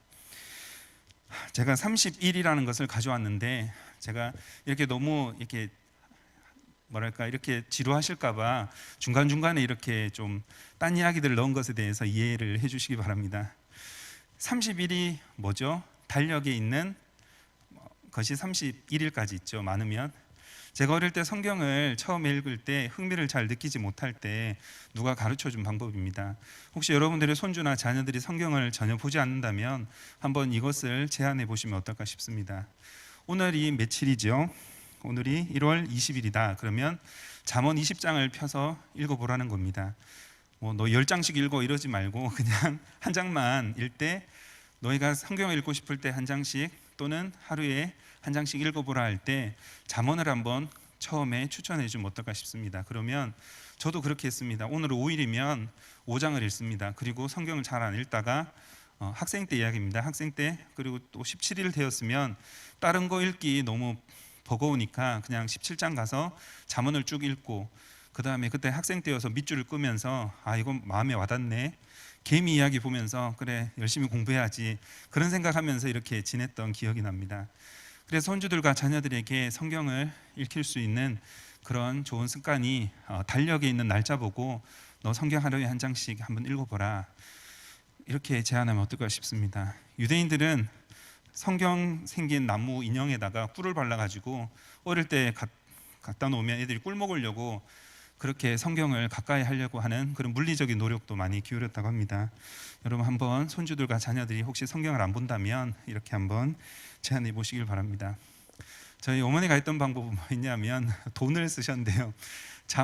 제가 31이라는 것을 가져왔는데 제가 이렇게 너무 이렇게 이렇게 지루하실까봐 중간중간에 이렇게 좀 딴 이야기들을 넣은 것에 대해서 이해를 해주시기 바랍니다. 30일이 뭐죠? 달력에 있는 것이 31일까지 있죠. 많으면 제가 어릴 때 성경을 처음 읽을 때 흥미를 잘 느끼지 못할 때 누가 가르쳐 준 방법입니다. 혹시 여러분들의 손주나 자녀들이 성경을 전혀 보지 않는다면 한번 이것을 제안해 보시면 어떨까 싶습니다. 오늘이 며칠이죠? 오늘이 1월 20일이다. 그러면 잠언 20장을 펴서 읽어보라는 겁니다. 너 10장씩 읽어 이러지 말고 그냥 한 장만 읽 때 너희가 성경을 읽고 싶을 때 한 장씩 또는 하루에 한 장씩 읽어보라 할 때 잠언을 한번 처음에 추천해 주면 어떨까 싶습니다. 그러면 저도 그렇게 했습니다. 오늘 5일이면 5장을 읽습니다. 그리고 성경을 잘 안 읽다가 학생 때 이야기입니다. 학생 때 그리고 또 17일 되었으면 다른 거 읽기 너무 버거우니까 그냥 17장 가서 잠언을 쭉 읽고 그 다음에 그때 학생 때여서 밑줄을 끄면서 이건 마음에 와닿네. 개미 이야기 보면서 그래 열심히 공부해야지 그런 생각하면서 이렇게 지냈던 기억이 납니다. 그래서 손주들과 자녀들에게 성경을 읽힐 수 있는 그런 좋은 습관이 달력에 있는 날짜 보고 너 성경 하루에 한 장씩 한번 읽어보라, 이렇게 제안하면 어떨까 싶습니다. 유대인들은 성경 생긴 나무 인형에다가 꿀을 발라가지고 어릴 때 갖다 놓으면 애들이 꿀 먹으려고 그렇게 성경을 가까이 하려고 하는 그런 물리적인 노력도 많이 기울였다고 합니다. 여러분 한번 손주들과 자녀들이 혹시 성경을 안 본다면 이렇게 한번 제안해 보시길 바랍니다. 저희 어머니가 했던 방법은 뭐였냐면 돈을 쓰셨는데요.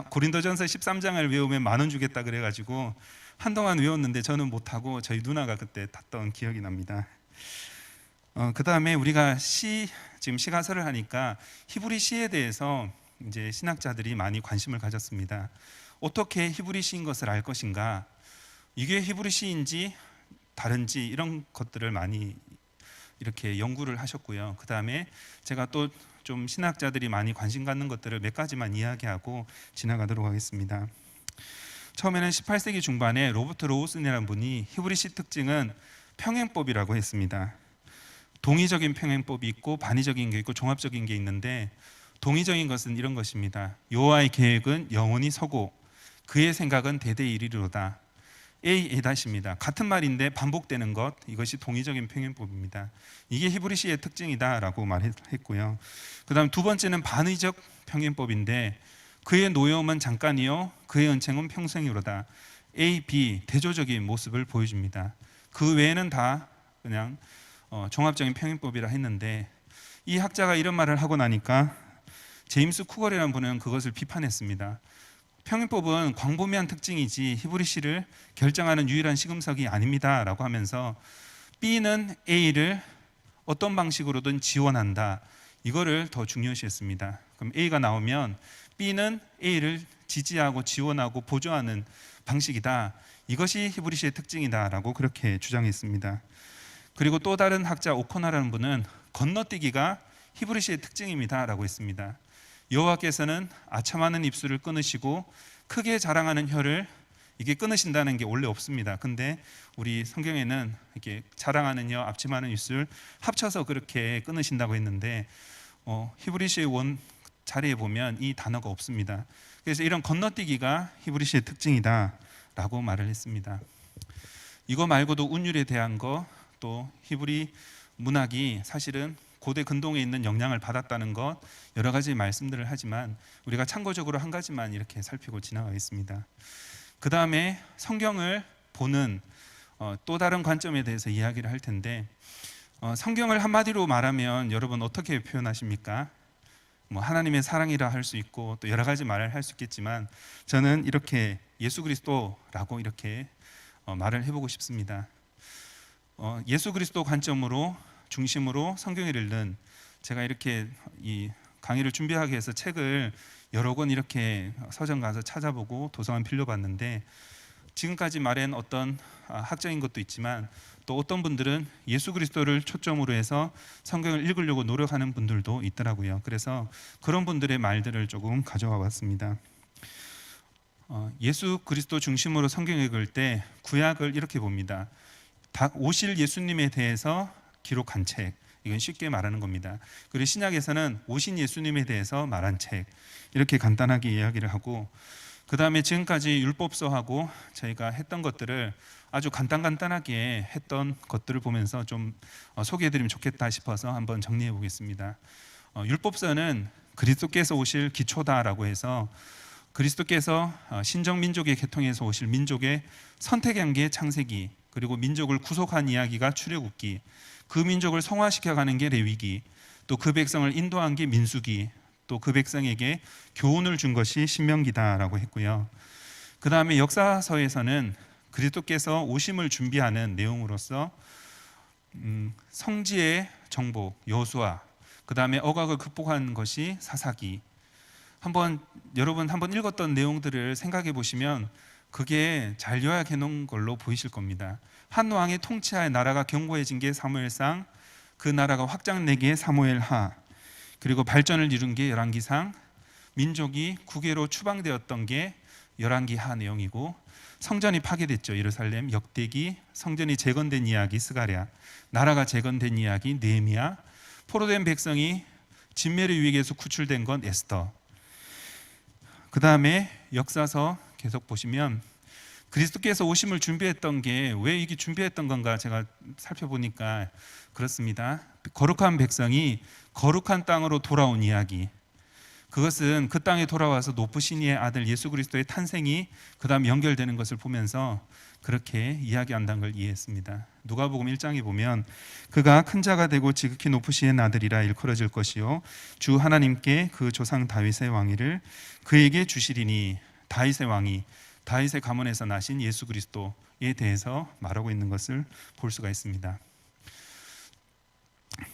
고린도전서 13장을 외우면 10,000원 주겠다 그래가지고 한동안 외웠는데 저는 못하고 저희 누나가 그때 탔던 기억이 납니다. 그 다음에 우리가 지금 시가서를 하니까 히브리 시에 대해서 이제 신학자들이 많이 관심을 가졌습니다. 어떻게 히브리 시인 것을 알 것인가, 이게 히브리 시인지 다른지 이런 것들을 많이 이렇게 연구를 하셨고요. 그 다음에 제가 또 좀 신학자들이 많이 관심 갖는 것들을 몇 가지만 이야기하고 지나가도록 하겠습니다. 처음에는 18세기 중반에 로버트 로우슨이라는 분이 히브리 시 특징은 평행법이라고 했습니다. 동의적인 평행법이 있고 반의적인 게 있고 종합적인 게 있는데, 동의적인 것은 이런 것입니다. 여호와의 계획은 영원히 서고 그의 생각은 대대에 이르리로다. A입니다. 같은 말인데 반복되는 것, 이것이 동의적인 평행법입니다. 이게 히브리 시의 특징이다라고 말했고요. 그 다음 두 번째는 반의적 평행법인데, 그의 노여움은 잠깐이요 그의 은총은 평생이로다. A, B 대조적인 모습을 보여줍니다. 그 외에는 다 그냥 종합적인 평행법이라 했는데, 이 학자가 이런 말을 하고 나니까 제임스 쿠걸이라는 분은 그것을 비판했습니다. 평행법은 광범위한 특징이지 히브리 시를 결정하는 유일한 시금석이 아닙니다 라고 하면서 B는 A를 어떤 방식으로든 지원한다, 이거를 더 중요시했습니다. 그럼 A가 나오면 B는 A를 지지하고 지원하고 보조하는 방식이다, 이것이 히브리 시의 특징이다 라고 그렇게 주장했습니다. 그리고 또 다른 학자 오코나라는 분은 건너뛰기가 히브리 시의 특징입니다 라고 했습니다. 여호와께서는 아첨하는 입술을 끊으시고 크게 자랑하는 혀를 이게 끊으신다는 게 원래 없습니다. 근데 우리 성경에는 이렇게 자랑하는 혀, 앞침하는 입술 합쳐서 그렇게 끊으신다고 했는데 히브리시의 원 자리에 보면 이 단어가 없습니다. 그래서 이런 건너뛰기가 히브리시의 특징이다라고 말을 했습니다. 이거 말고도 운율에 대한 거, 또 히브리 문학이 사실은 고대 근동에 있는 영향을 받았다는 것, 여러 가지 말씀들을 하지만 우리가 참고적으로 한 가지만 이렇게 살피고 지나가겠습니다. 그 다음에 성경을 보는 또 다른 관점에 대해서 이야기를 할 텐데, 성경을 한마디로 말하면 여러분 어떻게 표현하십니까? 뭐 하나님의 사랑이라 할 수 있고 또 여러 가지 말을 할 수 있겠지만, 저는 이렇게 예수 그리스도라고 이렇게 말을 해보고 싶습니다. 예수 그리스도 관점으로 중심으로 성경을 읽는, 제가 이렇게 이 강의를 준비하기 위해서 책을 여러 권 이렇게 서점 가서 찾아보고 도서관 빌려봤는데, 지금까지 말한 어떤 학적인 것도 있지만 또 어떤 분들은 예수 그리스도를 초점으로 해서 성경을 읽으려고 노력하는 분들도 있더라고요. 그래서 그런 분들의 말들을 조금 가져와 봤습니다. 예수 그리스도 중심으로 성경 읽을 때 구약을 이렇게 봅니다. 오실 예수님에 대해서 기록한 책, 이건 쉽게 말하는 겁니다. 그리고 신약에서는 오신 예수님에 대해서 말한 책, 이렇게 간단하게 이야기를 하고, 그 다음에 지금까지 율법서하고 저희가 했던 것들을 아주 간단하게 했던 것들을 보면서 좀 소개해드리면 좋겠다 싶어서 한번 정리해 보겠습니다. 율법서는 그리스도께서 오실 기초다라고 해서 그리스도께서 신정민족의 계통에서 오실 민족의 선택한 게 창세기, 그리고 민족을 구속한 이야기가 출애굽기, 그 민족을 성화시켜가는 게 레위기, 또 그 백성을 인도한 게 민수기, 또 그 백성에게 교훈을 준 것이 신명기다라고 했고요. 그 다음에 역사서에서는 그리스도께서 오심을 준비하는 내용으로서 성지의 정복, 여호수아, 그 다음에 억압을 극복한 것이 사사기. 여러분 한번 읽었던 내용들을 생각해 보시면 그게 잘 요약해 놓은 걸로 보이실 겁니다. 한 왕의 통치하에 나라가 견고해진 게 사무엘상, 그 나라가 확장되기에 사무엘하, 그리고 발전을 이룬 게 열왕기상, 민족이 국외로 추방되었던 게 열왕기하 내용이고, 성전이 파괴됐죠, 예루살렘, 역대기, 성전이 재건된 이야기 스가랴, 나라가 재건된 이야기 느헤미야, 포로된 백성이 진멸의 위기에서 구출된 건 에스더. 그 다음에 역사서 계속 보시면 그리스도께서 오심을 준비했던 게 왜 이게 준비했던 건가 제가 살펴보니까 그렇습니다. 거룩한 백성이 거룩한 땅으로 돌아온 이야기, 그것은 그 땅에 돌아와서 높으신 이의 아들 예수 그리스도의 탄생이 그 다음 연결되는 것을 보면서 그렇게 이야기한다는 걸 이해했습니다. 누가복음 1장에 보면 그가 큰 자가 되고 지극히 높으신 아들이라 일컬어질 것이요 주 하나님께 그 조상 다윗의 왕위를 그에게 주시리니, 다윗의 왕이 다윗의 가문에서 나신 예수 그리스도에 대해서 말하고 있는 것을 볼 수가 있습니다.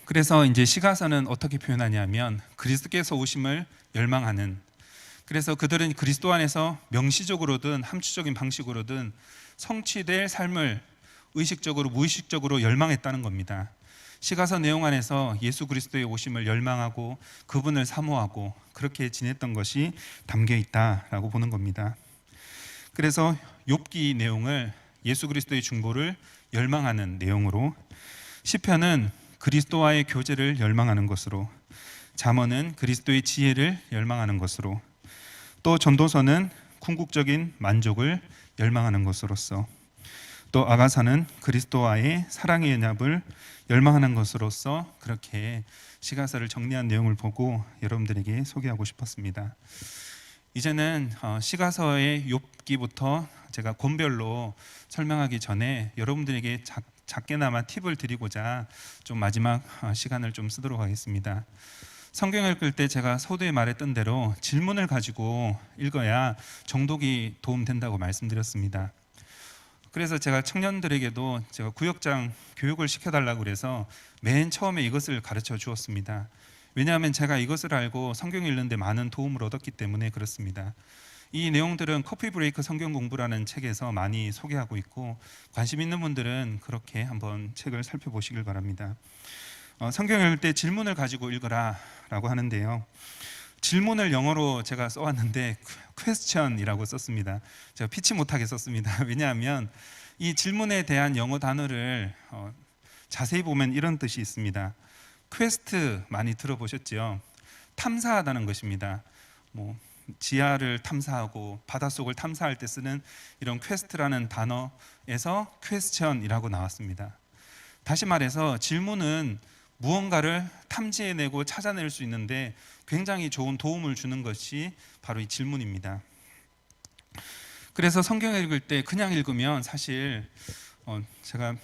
그래서 이제 시가서는 어떻게 표현하냐면 그리스도께서 오심을 열망하는, 그래서 그들은 그리스도 안에서 명시적으로든 함축적인 방식으로든 성취될 삶을 의식적으로 무의식적으로 열망했다는 겁니다. 시가서 내용 안에서 예수 그리스도의 오심을 열망하고 그분을 사모하고 그렇게 지냈던 것이 담겨 있다라고 보는 겁니다. 그래서 욥기 내용을 예수 그리스도의 중보를 열망하는 내용으로, 시편은 그리스도와의 교제를 열망하는 것으로, 잠언은 그리스도의 지혜를 열망하는 것으로, 또 전도서는 궁극적인 만족을 열망하는 것으로서, 또 아가서는 그리스도와의 사랑의 연합을 열망하는 것으로서 그렇게 시가서를 정리한 내용을 보고 여러분들에게 소개하고 싶었습니다. 이제는 시가서의 욥기부터 제가 권별로 설명하기 전에 여러분들에게 작게나마 팁을 드리고자 좀 마지막 시간을 좀 쓰도록 하겠습니다. 성경을 읽을 때 제가 서두에 말했던 대로 질문을 가지고 읽어야 정독이 도움된다고 말씀드렸습니다. 그래서 제가 청년들에게도 제가 구역장 교육을 시켜달라고 그래서 맨 처음에 이것을 가르쳐 주었습니다. 왜냐하면 제가 이것을 알고 성경 읽는 데 많은 도움을 얻었기 때문에 그렇습니다. 이 내용들은 커피 브레이크 성경 공부라는 책에서 많이 소개하고 있고, 관심 있는 분들은 그렇게 한번 책을 살펴보시길 바랍니다. 성경 읽을 때 질문을 가지고 읽어라 라고 하는데요, 질문을 영어로 제가 써왔는데 question이라고 썼습니다. 제가 피치 못하게 썼습니다. 왜냐하면 이 질문에 대한 영어 단어를 자세히 보면 이런 뜻이 있습니다. 퀘스트 많이 들어보셨죠? 탐사하다는 것입니다. 지하를 탐사하고 바닷속을 탐사할 때 쓰는 이런 퀘스트라는 단어에서 퀘스천이라고 나왔습니다. 다시 말해서 질문은 무언가를 탐지해내고 찾아낼 수 있는데 굉장히 좋은 도움을 주는 것이 바로 이 질문입니다. 그래서 성경을 읽을 때 그냥 읽으면 사실 제가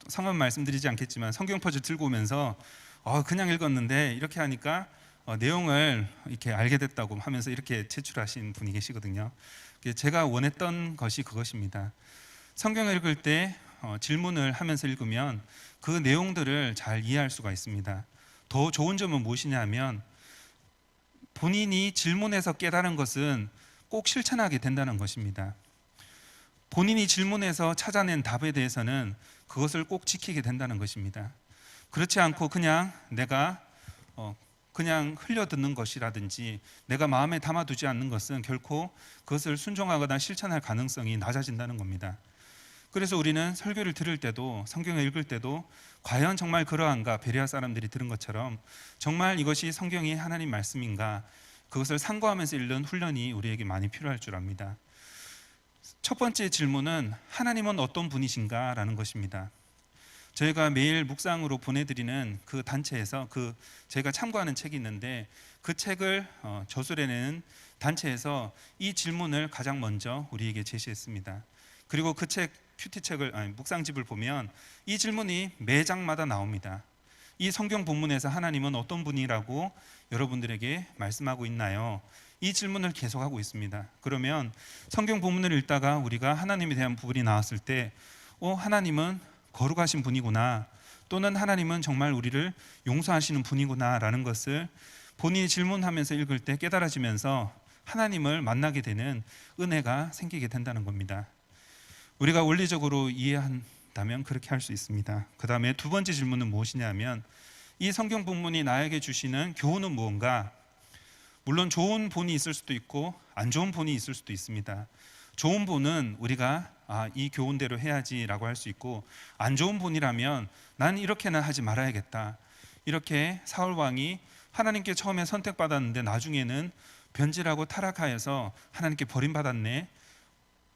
성함 말씀드리지 않겠지만 성경 퍼즐 들고 오면서 그냥 읽었는데 이렇게 하니까 내용을 이렇게 알게 됐다고 하면서 이렇게 제출하신 분이 계시거든요. 제가 원했던 것이 그것입니다. 성경을 읽을 때 질문을 하면서 읽으면 그 내용들을 잘 이해할 수가 있습니다. 더 좋은 점은 무엇이냐면 본인이 질문해서 깨달은 것은 꼭 실천하게 된다는 것입니다. 본인이 질문해서 찾아낸 답에 대해서는 그것을 꼭 지키게 된다는 것입니다. 그렇지 않고 그냥 내가 그냥 흘려듣는 것이라든지 내가 마음에 담아두지 않는 것은 결코 그것을 순종하거나 실천할 가능성이 낮아진다는 겁니다. 그래서 우리는 설교를 들을 때도 성경을 읽을 때도 과연 정말 그러한가, 베레아 사람들이 들은 것처럼 정말 이것이 성경이 하나님 말씀인가, 그것을 상고하면서 읽는 훈련이 우리에게 많이 필요할 줄 압니다. 첫 번째 질문은 하나님은 어떤 분이신가 라는 것입니다. 저희가 매일 묵상으로 보내드리는 그 단체에서 저희가 참고하는 책이 있는데 그 책을 저술해내는 단체에서 이 질문을 가장 먼저 우리에게 제시했습니다. 그리고 그 책 큐티책을 묵상집을 보면 이 질문이 매 장마다 나옵니다. 이 성경 본문에서 하나님은 어떤 분이라고 여러분들에게 말씀하고 있나요? 이 질문을 계속하고 있습니다. 그러면 성경 본문을 읽다가 우리가 하나님에 대한 부분이 나왔을 때 하나님은 거룩하신 분이구나, 또는 하나님은 정말 우리를 용서하시는 분이구나 라는 것을 본인이 질문하면서 읽을 때 깨달아지면서 하나님을 만나게 되는 은혜가 생기게 된다는 겁니다. 우리가 원리적으로 이해한다면 그렇게 할 수 있습니다. 그 다음에 두 번째 질문은 무엇이냐면 이 성경 본문이 나에게 주시는 교훈은 무언가? 물론 좋은 본이 있을 수도 있고 안 좋은 본이 있을 수도 있습니다. 좋은 본은 우리가 이 교훈대로 해야지라고 할 수 있고, 안 좋은 본이라면 난 이렇게는 하지 말아야겠다, 이렇게 사울 왕이 하나님께 처음에 선택받았는데 나중에는 변질하고 타락하여서 하나님께 버림받았네.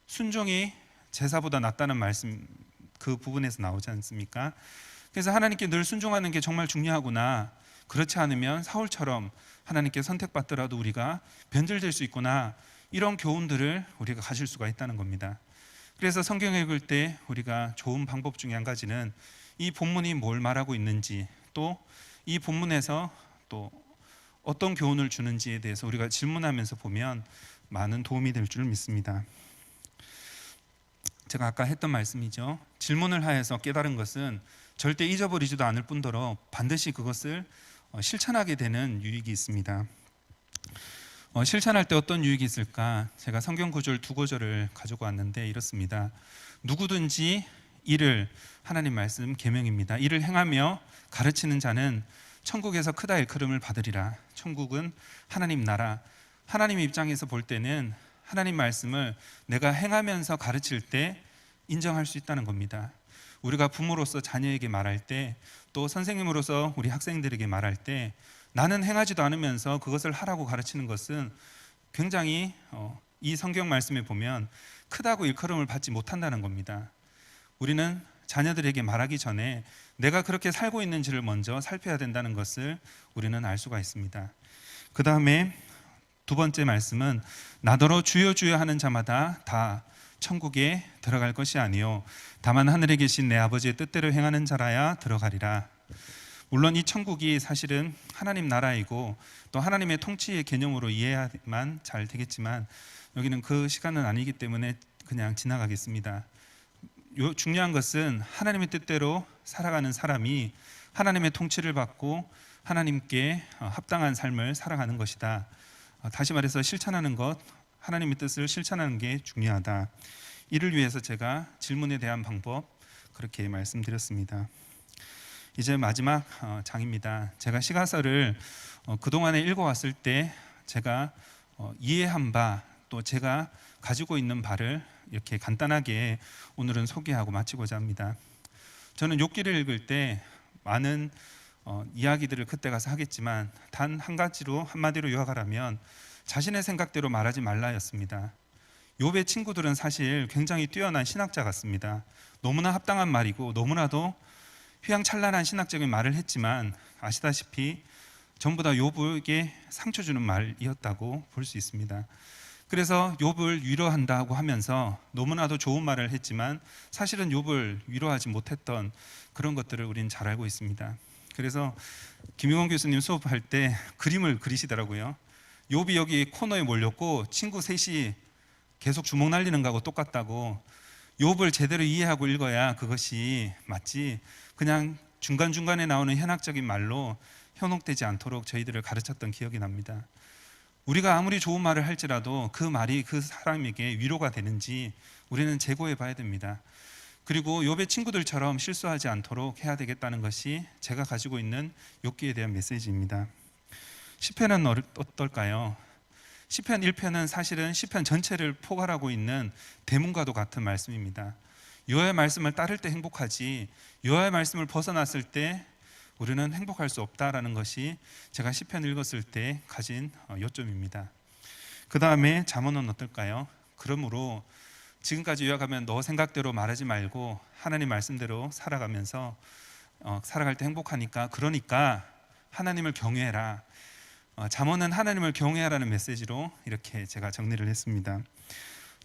순종이 제사보다 낫다는 말씀 그 부분에서 나오지 않습니까? 그래서 하나님께 늘 순종하는 게 정말 중요하구나. 그렇지 않으면 사울처럼 하나님께 선택받더라도 우리가 변질될 수 있구나. 이런 교훈들을 우리가 가질 수가 있다는 겁니다. 그래서 성경 읽을 때 우리가 좋은 방법 중에 한 가지는 이 본문이 뭘 말하고 있는지, 또 이 본문에서 또 어떤 교훈을 주는지에 대해서 우리가 질문하면서 보면 많은 도움이 될 줄 믿습니다. 제가 아까 했던 말씀이죠. 질문을 하여서 깨달은 것은 절대 잊어버리지도 않을 뿐더러 반드시 그것을 실천하게 되는 유익이 있습니다. 실천할 때 어떤 유익이 있을까? 제가 성경 구절 두 구절을 가지고 왔는데 이렇습니다. 누구든지 이를, 하나님 말씀 계명입니다. 이를 행하며 가르치는 자는 천국에서 크다 일컬음을 받으리라. 천국은 하나님 나라. 하나님 입장에서 볼 때는 하나님 말씀을 내가 행하면서 가르칠 때 인정할 수 있다는 겁니다. 우리가 부모로서 자녀에게 말할 때, 또 선생님으로서 우리 학생들에게 말할 때 나는 행하지도 않으면서 그것을 하라고 가르치는 것은 굉장히 이 성경 말씀에 보면 크다고 일컬음을 받지 못한다는 겁니다. 우리는 자녀들에게 말하기 전에 내가 그렇게 살고 있는지를 먼저 살펴야 된다는 것을 우리는 알 수가 있습니다. 그 다음에 두 번째 말씀은 나더러 주여 주여 하는 자마다 다 천국에 들어갈 것이 아니요 다만 하늘에 계신 내 아버지의 뜻대로 행하는 자라야 들어가리라. 물론 이 천국이 사실은 하나님 나라이고 또 하나님의 통치의 개념으로 이해해야만 잘 되겠지만 여기는 그 시간은 아니기 때문에 그냥 지나가겠습니다. 중요한 것은 하나님의 뜻대로 살아가는 사람이 하나님의 통치를 받고 하나님께 합당한 삶을 살아가는 것이다. 다시 말해서 실천하는 것, 하나님의 뜻을 실천하는 게 중요하다. 이를 위해서 제가 질문에 대한 방법 그렇게 말씀드렸습니다. 이제 마지막 장입니다. 제가 시가서를 그동안에 읽어왔을 때 제가 이해한 바, 또 제가 가지고 있는 바를 이렇게 간단하게 오늘은 소개하고 마치고자 합니다. 저는 욥기를 읽을 때 많은 이야기들을 그때 가서 하겠지만 단 한 가지로 한마디로 요약하라면 자신의 생각대로 말하지 말라였습니다. 욥의 친구들은 사실 굉장히 뛰어난 신학자 같습니다. 너무나 합당한 말이고 너무나도 휘황찬란한 신학적인 말을 했지만 아시다시피 전부 다 욥에게 상처 주는 말이었다고 볼 수 있습니다. 그래서 욥을 위로한다고 하면서 너무나도 좋은 말을 했지만 사실은 욥을 위로하지 못했던 그런 것들을 우리는 잘 알고 있습니다. 그래서 김용원 교수님 수업할 때 그림을 그리시더라고요. 욥이 여기 코너에 몰렸고 친구 셋이 계속 주먹 날리는 거하고 똑같다고. 욥을 제대로 이해하고 읽어야 그것이 맞지, 그냥 중간중간에 나오는 현학적인 말로 현혹되지 않도록 저희들을 가르쳤던 기억이 납니다. 우리가 아무리 좋은 말을 할지라도 그 말이 그 사람에게 위로가 되는지 우리는 재고해 봐야 됩니다. 그리고 욥의 친구들처럼 실수하지 않도록 해야 되겠다는 것이 제가 가지고 있는 욥기에 대한 메시지입니다. 시편은 어떨까요? 시편 1편은 사실은 시편 전체를 포괄하고 있는 대문과도 같은 말씀입니다. 여호와의 말씀을 따를 때 행복하지 여호와의 말씀을 벗어났을 때 우리는 행복할 수 없다라는 것이 제가 시편 읽었을 때 가진 요점입니다. 그 다음에 잠언은 어떨까요? 그러므로 지금까지 요약하면 너 생각대로 말하지 말고 하나님 말씀대로 살아가면서 살아갈 때 행복하니까, 그러니까 하나님을 경외해라. 잠언은 하나님을 경외하라는 메시지로 이렇게 제가 정리를 했습니다.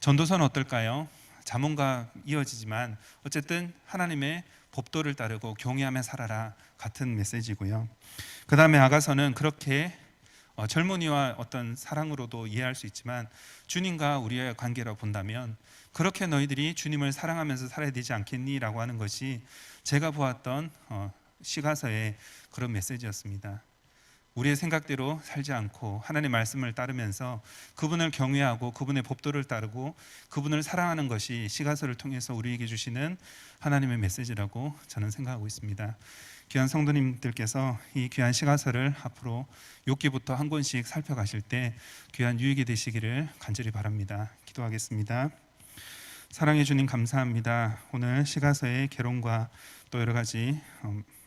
전도서는 어떨까요? 잠언과 이어지지만 어쨌든 하나님의 법도를 따르고 경외하며 살아라 같은 메시지고요. 그 다음에 아가서는 그렇게 젊은이와 어떤 사랑으로도 이해할 수 있지만 주님과 우리의 관계라고 본다면 그렇게 너희들이 주님을 사랑하면서 살아야 되지 않겠니? 라고 하는 것이 제가 보았던 시가서의 그런 메시지였습니다. 우리의 생각대로 살지 않고 하나님의 말씀을 따르면서 그분을 경외하고 그분의 법도를 따르고 그분을 사랑하는 것이 시가서를 통해서 우리에게 주시는 하나님의 메시지라고 저는 생각하고 있습니다. 귀한 성도님들께서 이 귀한 시가서를 앞으로 욥기부터 한 권씩 살펴가실 때 귀한 유익이 되시기를 간절히 바랍니다. 기도하겠습니다. 사랑해 주님 감사합니다. 오늘 시가서의 개론과 또 여러 가지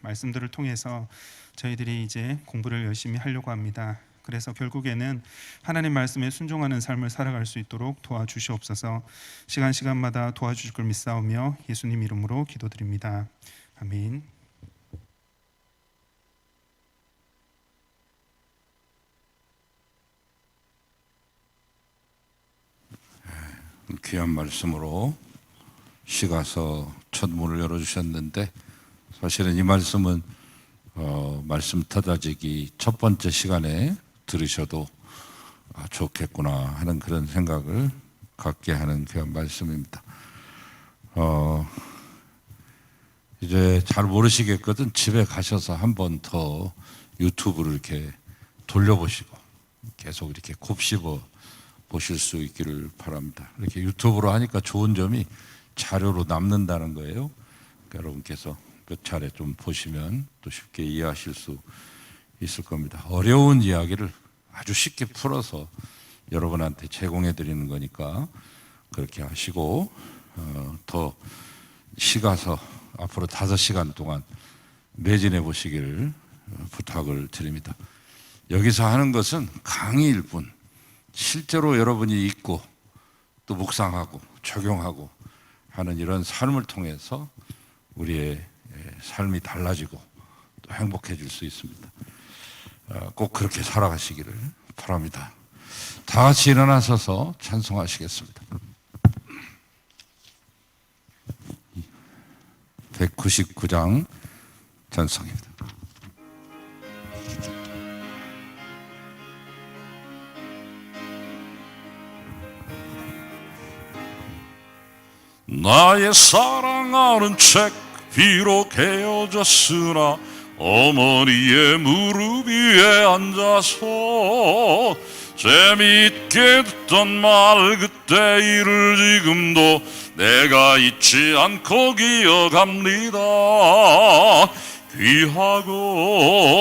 말씀들을 통해서 저희들이 이제 공부를 열심히 하려고 합니다. 그래서 결국에는 하나님 말씀에 순종하는 삶을 살아갈 수 있도록 도와주시옵소서. 시간마다 도와주실 걸 믿사오며 예수님 이름으로 기도드립니다. 아멘. 귀한 말씀으로 시가서 첫 문을 열어주셨는데, 사실은 이 말씀은 말씀 터다지기 첫 번째 시간에 들으셔도 좋겠구나 하는 그런 생각을 갖게 하는 귀한 말씀입니다. 이제 잘 모르시겠거든 집에 가셔서 한 번 더 유튜브를 이렇게 돌려보시고 계속 이렇게 곱씹어 보실 수 있기를 바랍니다. 이렇게 유튜브로 하니까 좋은 점이 자료로 남는다는 거예요. 그러니까 여러분께서 몇 차례 좀 보시면 또 쉽게 이해하실 수 있을 겁니다. 어려운 이야기를 아주 쉽게 풀어서 여러분한테 제공해 드리는 거니까 그렇게 하시고 더 시가서 앞으로 5시간 동안 매진해 보시기를 부탁을 드립니다. 여기서 하는 것은 강의일 뿐, 실제로 여러분이 읽고 또 묵상하고 적용하고 하는 이런 삶을 통해서 우리의 삶이 달라지고 또 행복해질 수 있습니다. 꼭 그렇게 살아가시기를 바랍니다. 다 같이 일어나셔서 찬송하시겠습니다. 199장 찬송입니다. 나의 사랑하는 책 비록 헤어졌으나 어머니의 무릎 위에 앉아서 재미있게 듣던 말 그때 일을 지금도 내가 잊지 않고 기억합니다. 귀하고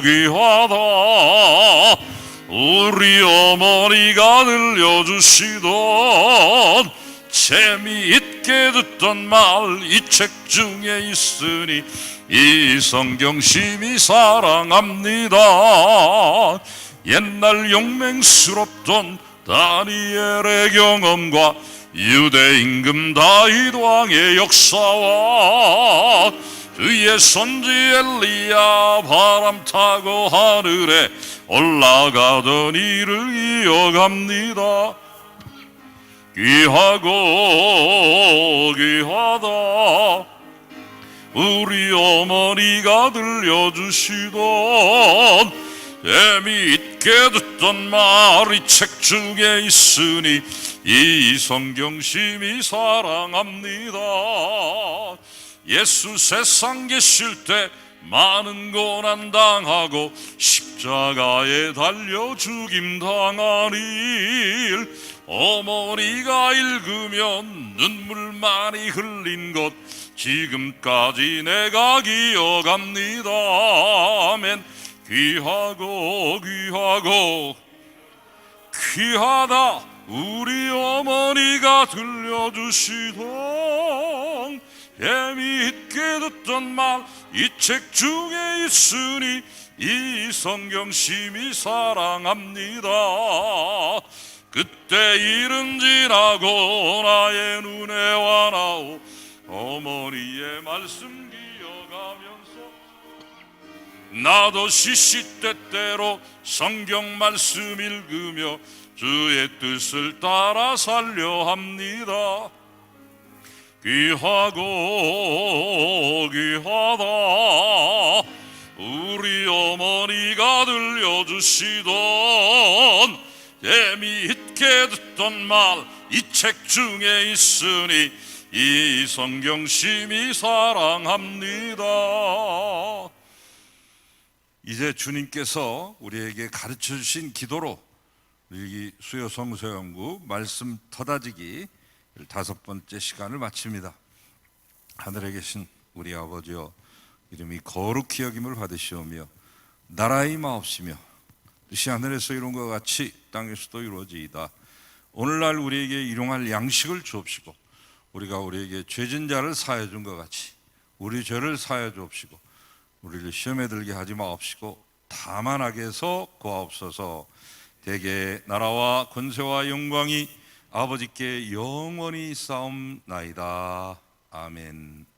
귀하다 우리 어머니가 들려주시던 재미있게 듣던 말 이 책 중에 있으니 이 성경 심히 사랑합니다. 옛날 용맹스럽던 다니엘의 경험과 유대 임금 다윗 왕의 역사와 그의 선지 엘리야 바람 타고 하늘에 올라가던 일을 이어갑니다. 귀하고 귀하다 우리 어머니가 들려주시던 재미있게 듣던 말 이 책 중에 있으니 이 성경 심히 사랑합니다. 예수 세상 계실 때 많은 고난 당하고 십자가에 달려 죽임 당한 일 어머니가 읽으면 눈물 많이 흘린 것 지금까지 내가 기억합니다. 아멘. 귀하고 귀하고 귀하다 우리 어머니가 들려주시던 재미있게 듣던 말 이 책 중에 있으니 이 성경 심히 사랑합니다. 그때 일은 지나고 나의 눈에 와나오 어머니의 말씀 기억하면서 나도 시시때때로 성경 말씀 읽으며 주의 뜻을 따라 살려 합니다. 귀하고 귀하다 우리 어머니가 들려주시던 재미있게 듣던 말 이 책 중에 있으니 이 성경 심히 사랑합니다. 이제 주님께서 우리에게 가르쳐 주신 기도로 우리 수요 성서연구 말씀 터다지기 5번째 시간을 마칩니다. 하늘에 계신 우리 아버지여 이름이 거룩히 여김을 받으시오며 나라의 마옵시며 뜻이 하늘에서 이룬 것 같이 땅에서도 이루어지이다. 오늘날 우리에게 일용할 양식을 주옵시고 우리가 우리에게 죄진 자를 사하여 준 것 같이 우리 죄를 사하여 주옵시고 우리를 시험에 들게 하지 마옵시고 다만 악에서 구하옵소서. 대개 나라와 권세와 영광이 아버지께 영원히 싸움나이다. 아멘.